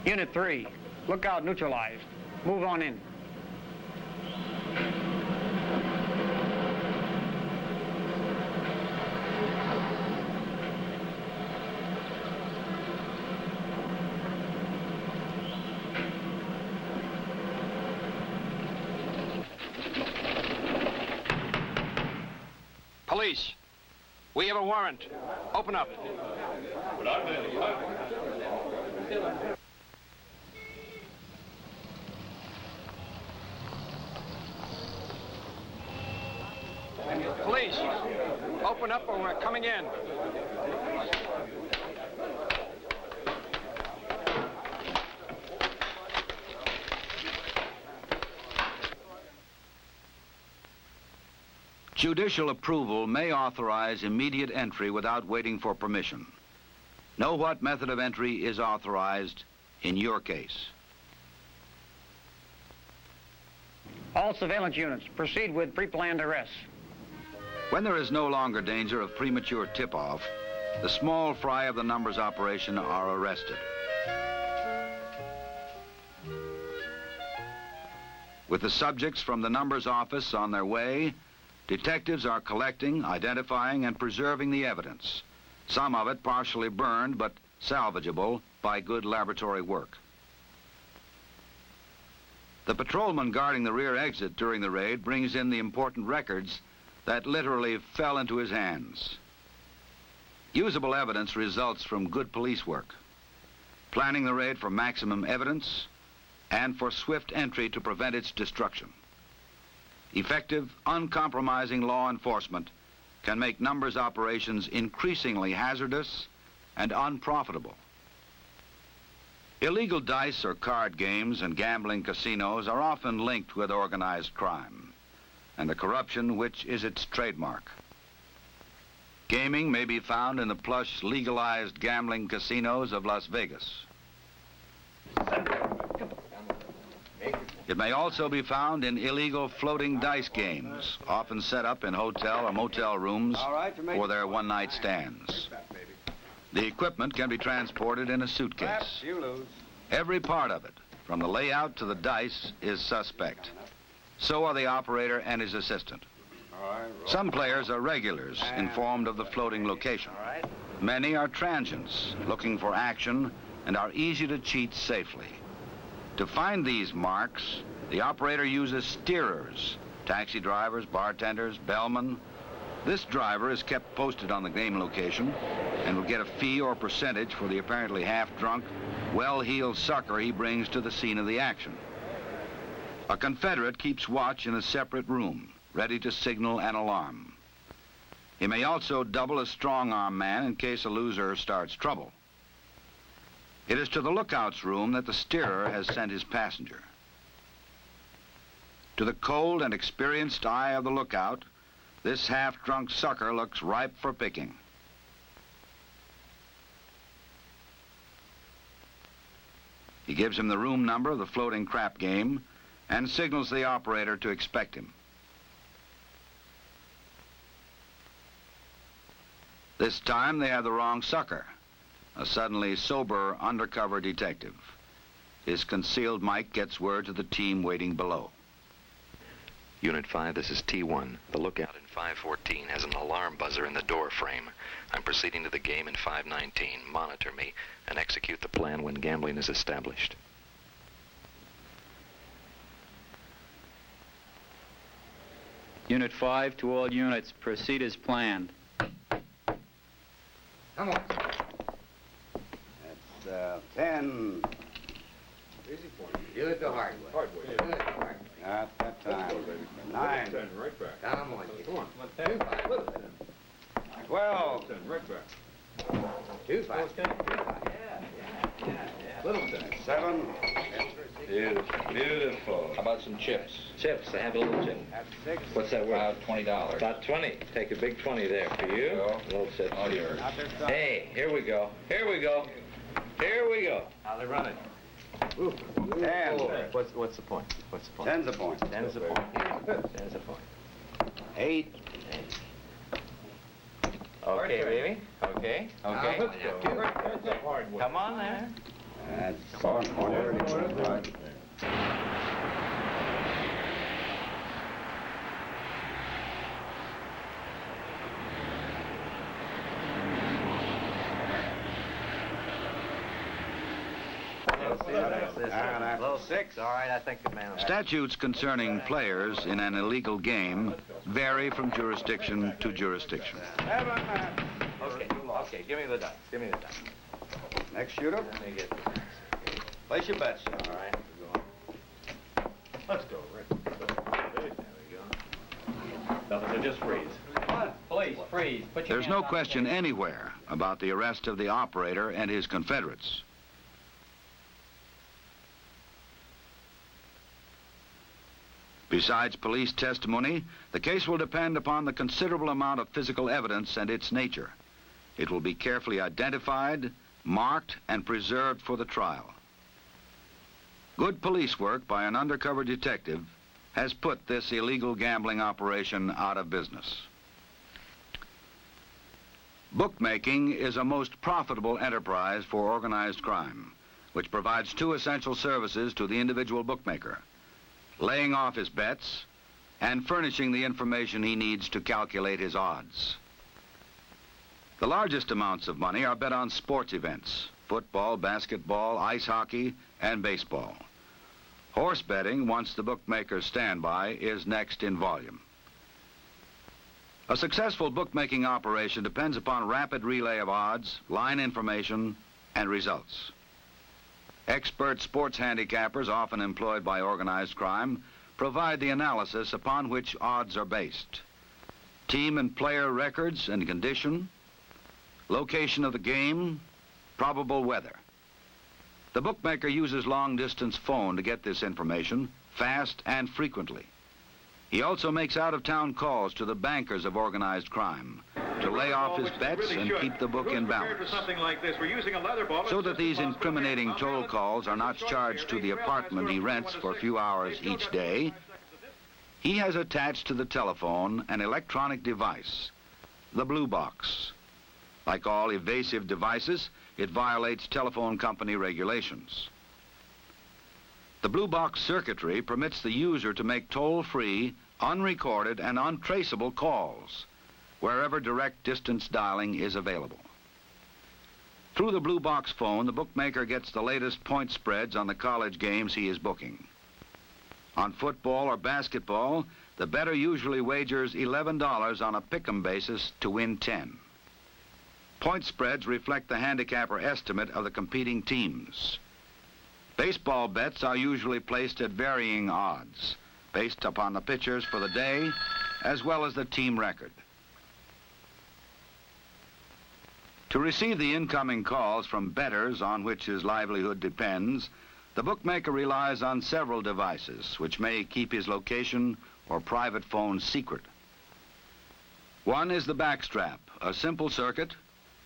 Unit 3, lookout neutralized. Move on in.
Police, we have a warrant. Open up. Police, open up or we're coming in.
Judicial approval may authorize immediate entry without waiting for permission. Know what method of entry is authorized in your case.
All surveillance units, proceed with pre-planned arrests.
When there is no longer danger of premature tip-off, the small fry of the numbers operation are arrested. With the subjects from the numbers office on their way, detectives are collecting, identifying, and preserving the evidence, some of it partially burned but salvageable by good laboratory work. The patrolman guarding the rear exit during the raid brings in the important records that literally fell into his hands. Usable evidence results from good police work, planning the raid for maximum evidence and for swift entry to prevent its destruction. Effective, uncompromising law enforcement can make numbers operations increasingly hazardous and unprofitable. Illegal dice or card games and gambling casinos are often linked with organized crime and the corruption which is its trademark. Gaming may be found in the plush, legalized gambling casinos of Las Vegas. It may also be found in illegal floating dice games, often set up in hotel or motel rooms for their one-night stands. The equipment can be transported in a suitcase. Every part of it, from the layout to the dice, is suspect. So are the operator and his assistant. Some players are regulars, informed of the floating location. Many are transients, looking for action, and are easy to cheat safely. To find these marks, the operator uses steerers, taxi drivers, bartenders, bellmen. This driver is kept posted on the game location and will get a fee or percentage for the apparently half-drunk, well-heeled sucker he brings to the scene of the action. A Confederate keeps watch in a separate room, ready to signal an alarm. He may also double as strong-arm man in case a loser starts trouble. It is to the lookout's room that the steerer has sent his passenger. To the cold and experienced eye of the lookout, this half-drunk sucker looks ripe for picking. He gives him the room number of the floating crap game and signals the operator to expect him. This time they have the wrong sucker, a suddenly sober undercover detective. His concealed mic gets word to the team waiting below.
Unit 5, this is T1. The lookout in 514 has an alarm buzzer in the door frame. I'm proceeding to the game in 519. Monitor me and execute the plan when gambling is established.
Unit 5 to all units, proceed as planned.
Come on. That's 10.
Easy for you. Do it the hard way. Hard way. Do it the hard way.
Not that time. 9.
10, right back.
Come on.
Come on.
10. 12.
10, right back.
2, 5.
10. Little 10.
7.
Beautiful. Beautiful.
How about some chips? Chips. I have a little chip.
That's 6.
What's that worth? About $20. About 20. Take a big 20 there for you. A little chip. All yours. Hey, here we go. Here we go. Here we go.
How they run it?
10.
What's the point? What's the point?
10's a point.
10's a point. 10's a point.
8.
Okay, baby. Okay. Okay.
Let's go.
Come on there.
That's 4. That's 6.
All right, I think the man.
Statutes concerning players in an illegal game vary from jurisdiction to jurisdiction.
7.
Okay, give me the dice. Give me the dice.
Next shooter.
Let me get the dice.
Place your bets.
All right.
Let's go, Rick. There we go. Nothing to just freeze.
Police, freeze. Put your
There's
hands
no
on the
question
table.
anywhere about the arrest of the operator and his Confederates. Besides police testimony, the case will depend upon the considerable amount of physical evidence and its nature. It will be carefully identified, marked, and preserved for the trial. Good police work by an undercover detective has put this illegal gambling operation out of business. Bookmaking is a most profitable enterprise for organized crime, which provides two essential services to the individual bookmaker: laying off his bets and furnishing the information he needs to calculate his odds. The largest amounts of money are bet on sports events: football, basketball, ice hockey, and baseball. Horse betting, once the bookmaker's standby, is next in volume. A successful bookmaking operation depends upon rapid relay of odds, line information, and results. Expert sports handicappers, often employed by organized crime, provide the analysis upon which odds are based: team and player records and condition, location of the game, probable weather. The bookmaker uses long-distance phone to get this information, fast and frequently. He also makes out-of-town calls to the bankers of organized crime to lay off his bets and keep the book in balance. So that these incriminating toll calls are not charged to the apartment he rents for a few hours each day, he has attached to the telephone an electronic device, the blue box. Like all evasive devices, it violates telephone company regulations. The blue box circuitry permits the user to make toll-free, unrecorded, and untraceable calls wherever direct distance dialing is available. Through the blue box phone, the bookmaker gets the latest point spreads on the college games he is booking. On football or basketball, the bettor usually wagers $11 on a pick'em basis to win 10. Point spreads reflect the handicapper estimate of the competing teams. Baseball bets are usually placed at varying odds, based upon the pitchers for the day, as well as the team record. To receive the incoming calls from bettors on which his livelihood depends, the bookmaker relies on several devices which may keep his location or private phone secret. One is the backstrap, a simple circuit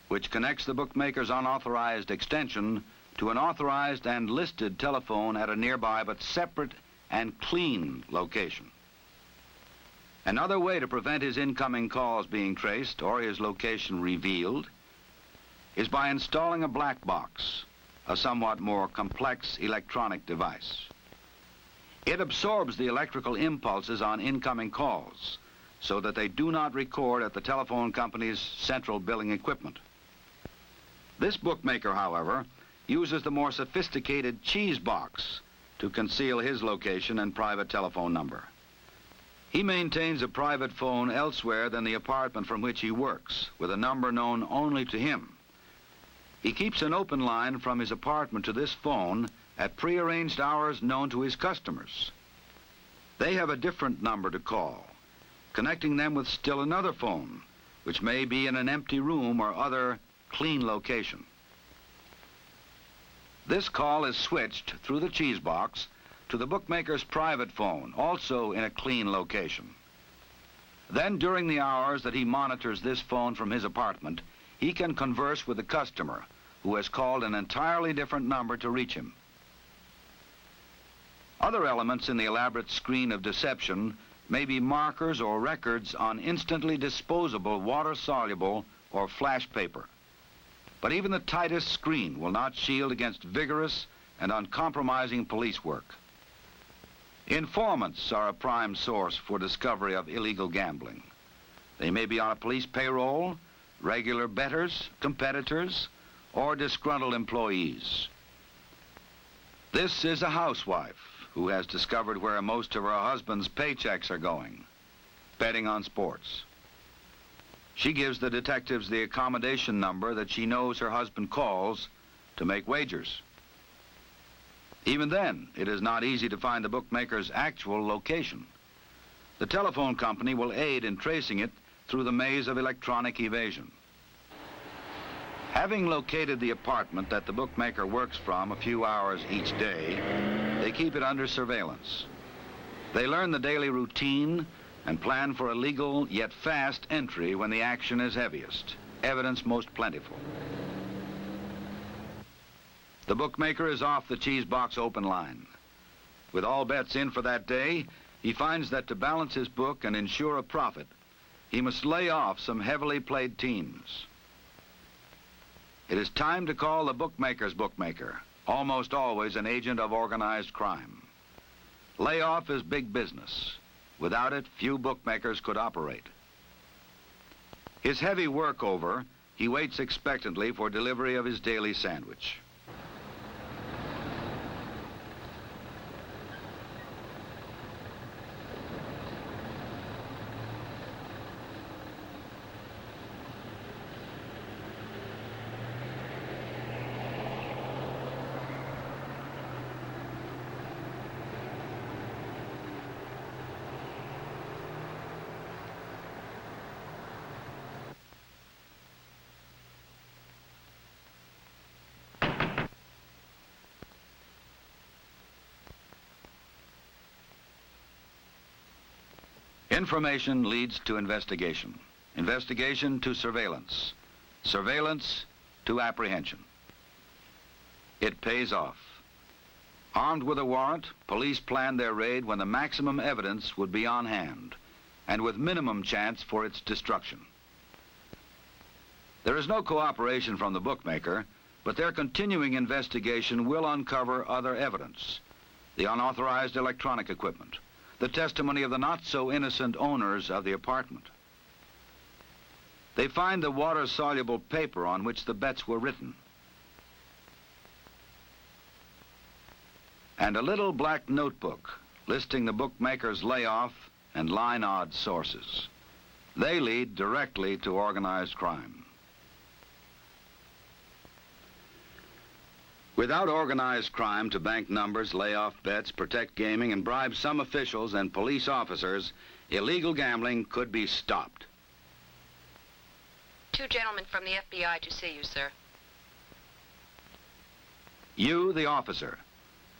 which connects the bookmaker's unauthorized extension to an authorized and listed telephone at a nearby but separate and clean location. Another way to prevent his incoming calls being traced or his location revealed is by installing a black box, a somewhat more complex electronic device. It absorbs the electrical impulses on incoming calls so that they do not record at the telephone company's central billing equipment. This bookmaker, however, uses the more sophisticated cheese box to conceal his location and private telephone number. He maintains a private phone elsewhere than the apartment from which he works, with a number known only to him. He keeps an open line from his apartment to this phone at prearranged hours known to his customers. They have a different number to call, connecting them with still another phone, which may be in an empty room or other clean location. This call is switched through the cheese box to the bookmaker's private phone, also in a clean location. Then, during the hours that he monitors this phone from his apartment, he can converse with the customer, who has called an entirely different number to reach him. Other elements in the elaborate screen of deception may be markers or records on instantly disposable water-soluble or flash paper. But even the tightest screen will not shield against vigorous and uncompromising police work. Informants are a prime source for discovery of illegal gambling. They may be on a police payroll, regular bettors, competitors, or disgruntled employees. This is a housewife who has discovered where most of her husband's paychecks are going, betting on sports. She gives the detectives the accommodation number that she knows her husband calls to make wagers. Even then, it is not easy to find the bookmaker's actual location. The telephone company will aid in tracing it through the maze of electronic evasion. Having located the apartment that the bookmaker works from a few hours each day, they keep it under surveillance. They learn the daily routine and plan for a legal yet fast entry when the action is heaviest, evidence most plentiful. The bookmaker is off the cheese box open line. With all bets in for that day, he finds that to balance his book and ensure a profit, he must lay off some heavily played teams. It is time to call the bookmaker's bookmaker, almost always an agent of organized crime. Layoff is big business. Without it, few bookmakers could operate. His heavy work over, he waits expectantly for delivery of his daily sandwich. Information leads to investigation. Investigation to surveillance. Surveillance to apprehension. It pays off. Armed with a warrant, police planned their raid when the maximum evidence would be on hand, and with minimum chance for its destruction. There is no cooperation from the bookmaker, but their continuing investigation will uncover other evidence. The unauthorized electronic equipment, the testimony of the not-so-innocent owners of the apartment. They find the water-soluble paper on which the bets were written, and a little black notebook listing the bookmaker's layoff and line odds sources. They lead directly to organized crime. Without organized crime to bank numbers, lay off bets, protect gaming, and bribe some officials and police officers, illegal gambling could be stopped.
2 gentlemen from the FBI to see you, sir.
You, the officer,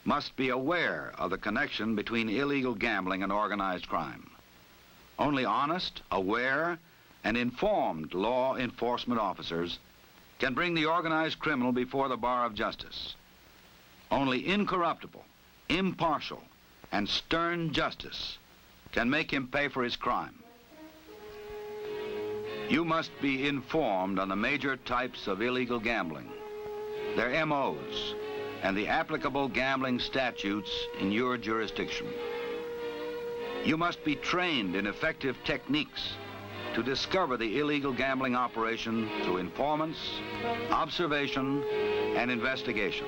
must be aware of the connection between illegal gambling and organized crime. Only honest, aware, and informed law enforcement officers can bring the organized criminal before the bar of justice. Only incorruptible, impartial, and stern justice can make him pay for his crime. You must be informed on the major types of illegal gambling, their MOs, and the applicable gambling statutes in your jurisdiction. You must be trained in effective techniques to discover the illegal gambling operation through informants, observation, and investigation.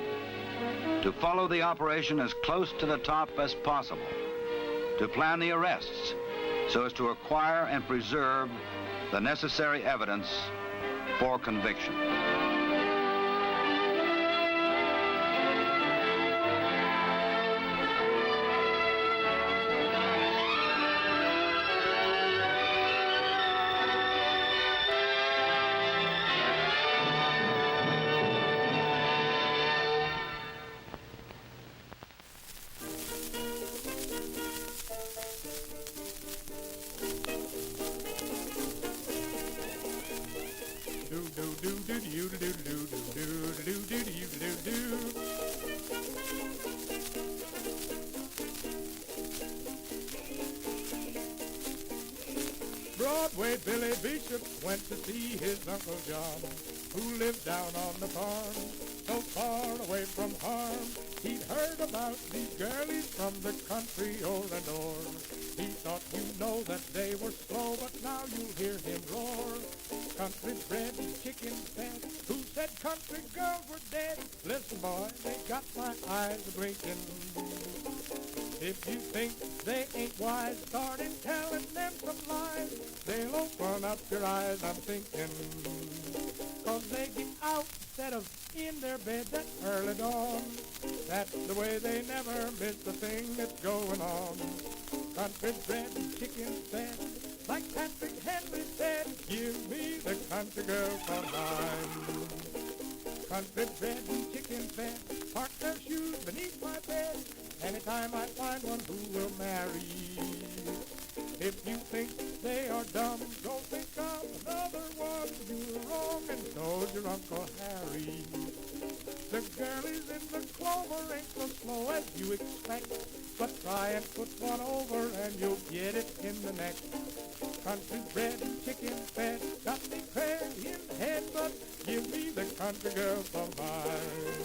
To follow the operation as close to the top as possible. To plan the arrests so as to acquire and preserve the necessary evidence for conviction.
Broadway Billy Bishop went to see his Uncle John, who lived down on the farm, so far away from harm. He'd heard about these girlies from the country o'er and o'er. He thought, you know, that they were slow, but now you'll hear him roar. Country bred chicken fed, who said country girls were dead? Listen, boy, they got my eyes a-blinking. If you think they ain't wise, start in telling them some lies. They'll open up your eyes, I'm thinking. 'Cause they get out instead of in their bed at early dawn. That's the way they never miss the thing that's going on. Country bred and chicken fed, like Patrick Henry said, give me the country girl from mine. Country bred and chicken fed, park their shoes beneath my bed. Anytime I find one who will marry. If you think they are dumb, go think of another one. You're wrong, and so's your Uncle Harry. The girlies in the clover ain't so slow as you expect, but try and put one over and you'll get it in the neck. Country bred and chicken fed, got me crazy in the head, but give me the country girl for mine.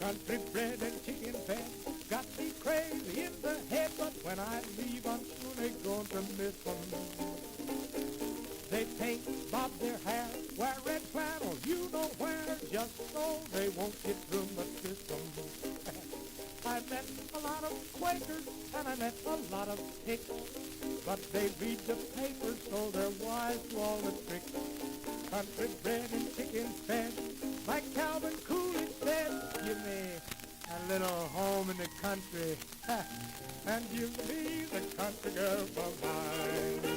Country bread and chicken fat got me crazy in the head, but when I leave, I'm sure they're going to miss them. They paint, bob their hair, wear red flannel, you know where, just so they won't get through the system. I met a lot of Quakers and I met a lot of hicks, but they read the papers, so they're wise to all the tricks. Country bread and chicken fed, like Calvin Coolidge said, give me a little home in the country, and give me the country girl for mine.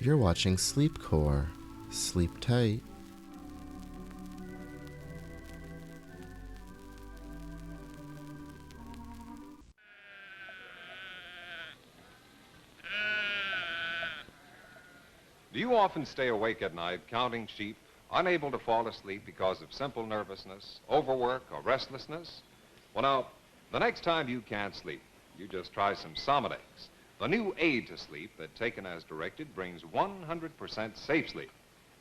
You're watching Sleepcore. Sleep tight.
Do you often stay awake at night counting sheep, Unable to fall asleep because of simple nervousness, overwork, or restlessness? Well, now, the next time you can't sleep, you just try some Somadex, the new aid to sleep that, taken as directed, brings 100% safe sleep.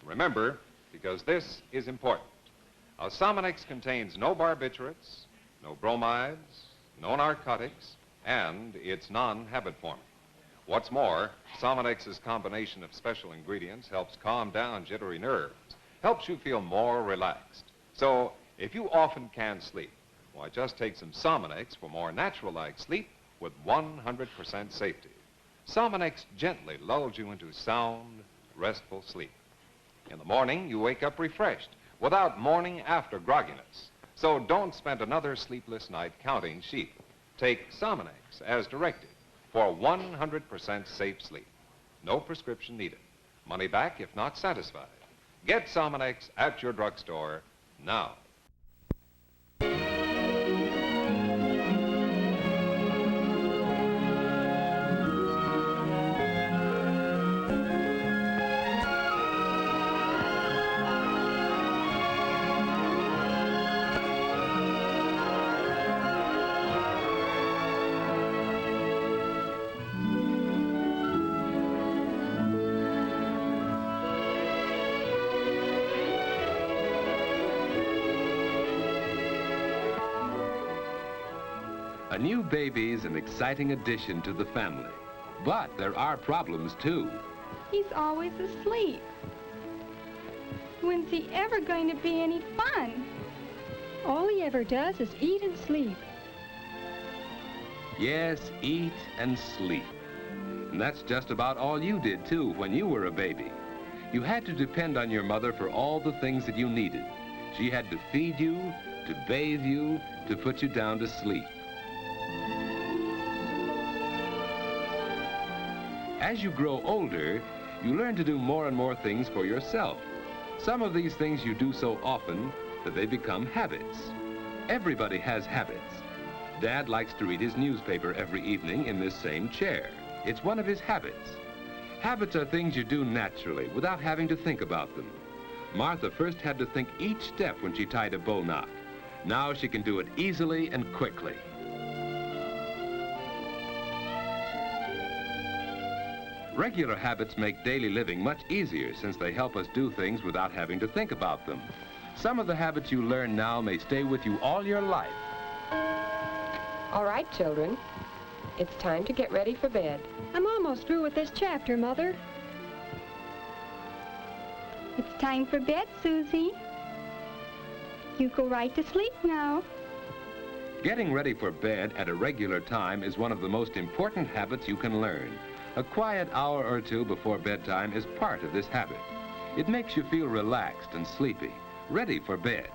Remember, because this is important. Somadex contains no barbiturates, no bromides, no narcotics, and it's non-habit forming. What's more, Somadex's combination of special ingredients helps calm down jittery nerves, helps you feel more relaxed. So, if you often can't sleep, why, just take some Somadex for more natural-like sleep with 100% safety. Somadex gently lulls you into sound, restful sleep. In the morning, you wake up refreshed, without morning after grogginess. So don't spend another sleepless night counting sheep. Take Somadex as directed for 100% safe sleep. No prescription needed. Money back if not satisfied. Get Somadex at your drugstore now.
A new baby's an exciting addition to the family, but there are problems too.
He's always asleep. When's he ever going to be any fun?
All he ever does is eat and sleep.
Yes, eat and sleep. And that's just about all you did too when you were a baby. You had to depend on your mother for all the things that you needed. She had to feed you, to bathe you, to put you down to sleep. As you grow older, you learn to do more and more things for yourself. Some of these things you do so often that they become habits. Everybody has habits. Dad likes to read his newspaper every evening in this same chair. It's one of his habits. Habits are things you do naturally without having to think about them. Martha first had to think each step when she tied a bow knot. Now she can do it easily and quickly. Regular habits make daily living much easier since they help us do things without having to think about them. Some of the habits you learn now may stay with you all your life.
All right, children. It's time to get ready for bed.
I'm almost through with this chapter, Mother.
It's time for bed, Susie. You go right to sleep now.
Getting ready for bed at a regular time is one of the most important habits you can learn. A quiet hour or two before bedtime is part of this habit. It makes you feel relaxed and sleepy, ready for bed.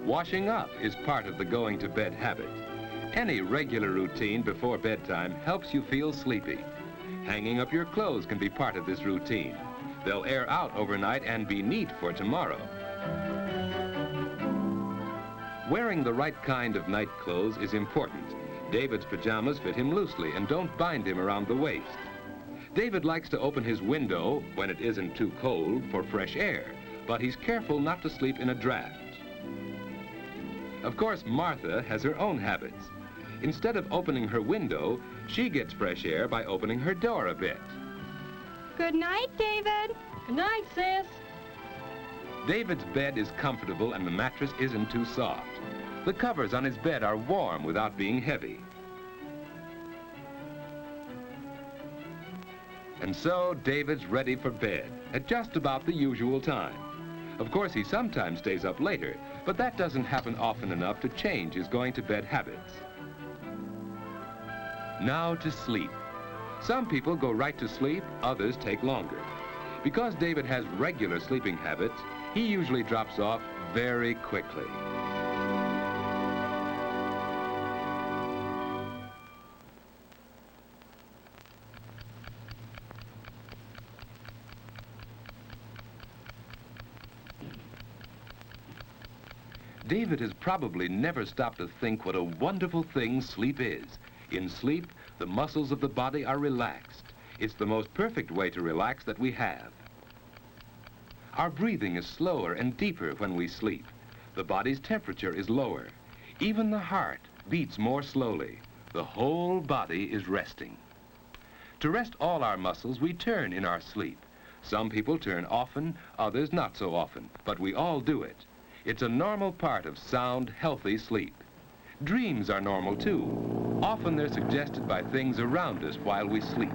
Washing up is part of the going to bed habit. Any regular routine before bedtime helps you feel sleepy. Hanging up your clothes can be part of this routine. They'll air out overnight and be neat for tomorrow. Wearing the right kind of night clothes is important. David's pajamas fit him loosely and don't bind him around the waist. David likes to open his window when it isn't too cold for fresh air, but he's careful not to sleep in a draft. Of course, Martha has her own habits. Instead of opening her window, she gets fresh air by opening her door a bit.
Good night, David.
Good night, sis.
David's bed is comfortable and the mattress isn't too soft. The covers on his bed are warm without being heavy. And so David's ready for bed at just about the usual time. Of course, he sometimes stays up later, but that doesn't happen often enough to change his going to bed habits. Now to sleep. Some people go right to sleep, others take longer. Because David has regular sleeping habits, he usually drops off very quickly. David has probably never stopped to think what a wonderful thing sleep is. In sleep, the muscles of the body are relaxed. It's the most perfect way to relax that we have. Our breathing is slower and deeper when we sleep. The body's temperature is lower. Even the heart beats more slowly. The whole body is resting. To rest all our muscles, we turn in our sleep. Some people turn often, others not so often, but we all do it. It's a normal part of sound, healthy sleep. Dreams are normal too. Often they're suggested by things around us while we sleep.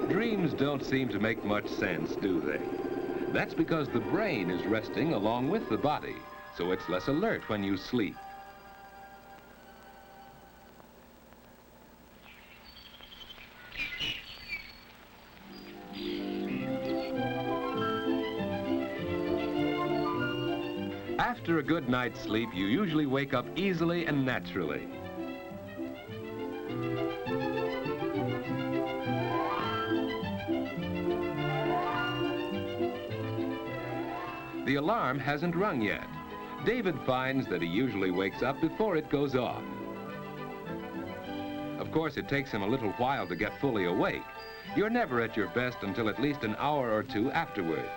Dreams don't seem to make much sense, do they? That's because the brain is resting along with the body, so it's less alert when you sleep. After a good night's sleep, you usually wake up easily and naturally. The alarm hasn't rung yet. David finds that he usually wakes up before it goes off. Of course, it takes him a little while to get fully awake. You're never at your best until at least an hour or two afterwards.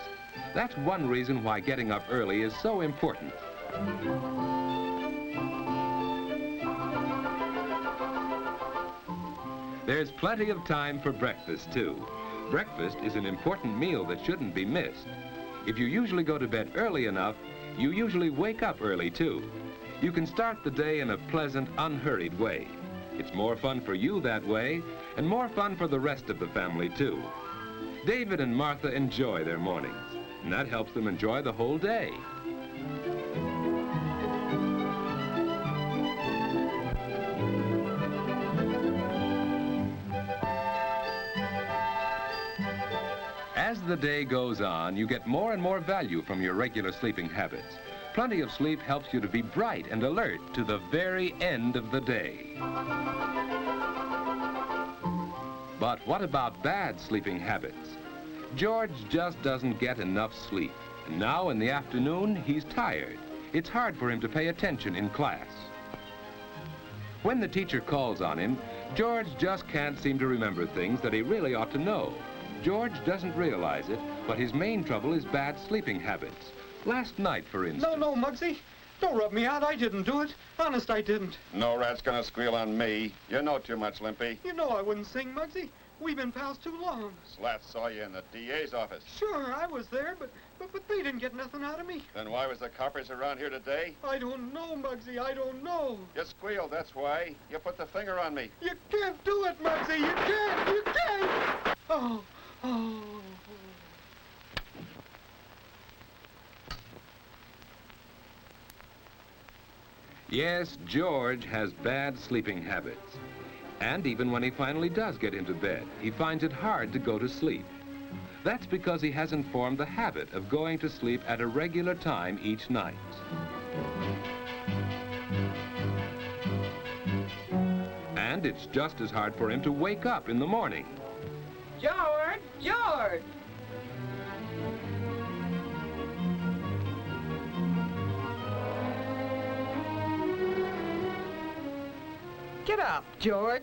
That's one reason why getting up early is so important. There's plenty of time for breakfast, too. Breakfast is an important meal that shouldn't be missed. If you usually go to bed early enough, you usually wake up early, too. You can start the day in a pleasant, unhurried way. It's more fun for you that way, and more fun for the rest of the family, too. David and Martha enjoy their mornings, and that helps them enjoy the whole day. As the day goes on, you get more and more value from your regular sleeping habits. Plenty of sleep helps you to be bright and alert to the very end of the day. But what about bad sleeping habits? George just doesn't get enough sleep. And now in the afternoon, he's tired. It's hard for him to pay attention in class. When the teacher calls on him, George just can't seem to remember things that he really ought to know. George doesn't realize it, but his main trouble is bad sleeping habits. Last night, for instance...
No, Muggsy. Don't rub me out. I didn't do it. Honest, I didn't.
No rat's gonna squeal on me. You know too much, Limpy.
You know I wouldn't sing, Muggsy. We've been pals too long.
Slat saw you in the DA's office.
Sure, I was there, but they didn't get nothing out of me.
Then why was the coppers around here today?
I don't know, Muggsy. I don't know.
You squealed, that's why. You put the finger on me.
You can't do it, Muggsy. You can't. You can't. Oh. Oh.
Yes, George has bad sleeping habits. And even when he finally does get into bed, he finds it hard to go to sleep. That's because he hasn't formed the habit of going to sleep at a regular time each night. And it's just as hard for him to wake up in the morning.
George! George! Get up, George.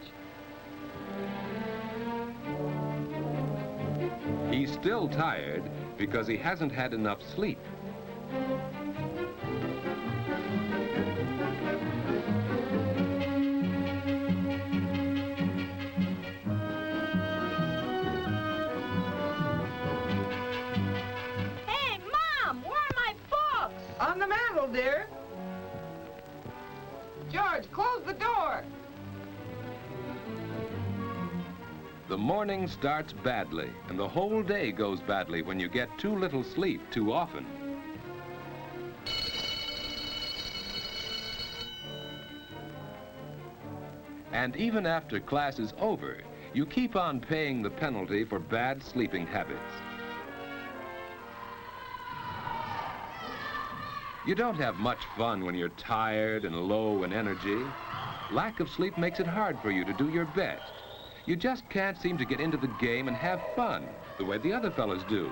He's still tired because he hasn't had enough sleep.
Hey, Mom, where are my books? On the mantel, dear. George, close the door.
The morning starts badly, and the whole day goes badly when you get too little sleep too often. And even after class is over, you keep on paying the penalty for bad sleeping habits. You don't have much fun when you're tired and low in energy. Lack of sleep makes it hard for you to do your best. You just can't seem to get into the game and have fun the way the other fellas do.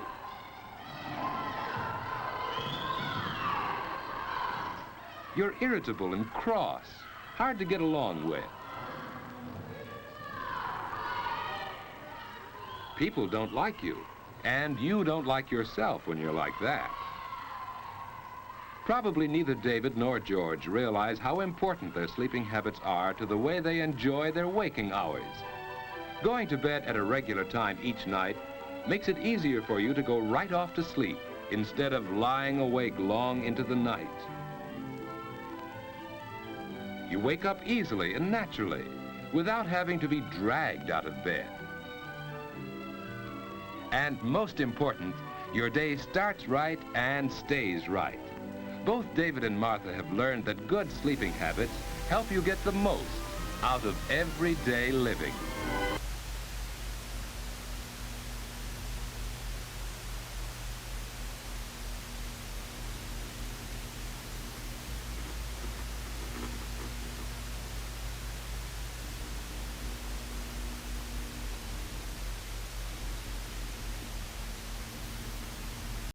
You're irritable and cross, hard to get along with. People don't like you, and you don't like yourself when you're like that. Probably neither David nor George realize how important their sleeping habits are to the way they enjoy their waking hours. Going to bed at a regular time each night makes it easier for you to go right off to sleep instead of lying awake long into the night. You wake up easily and naturally without having to be dragged out of bed. And most important, your day starts right and stays right. Both David and Martha have learned that good sleeping habits help you get the most out of everyday living.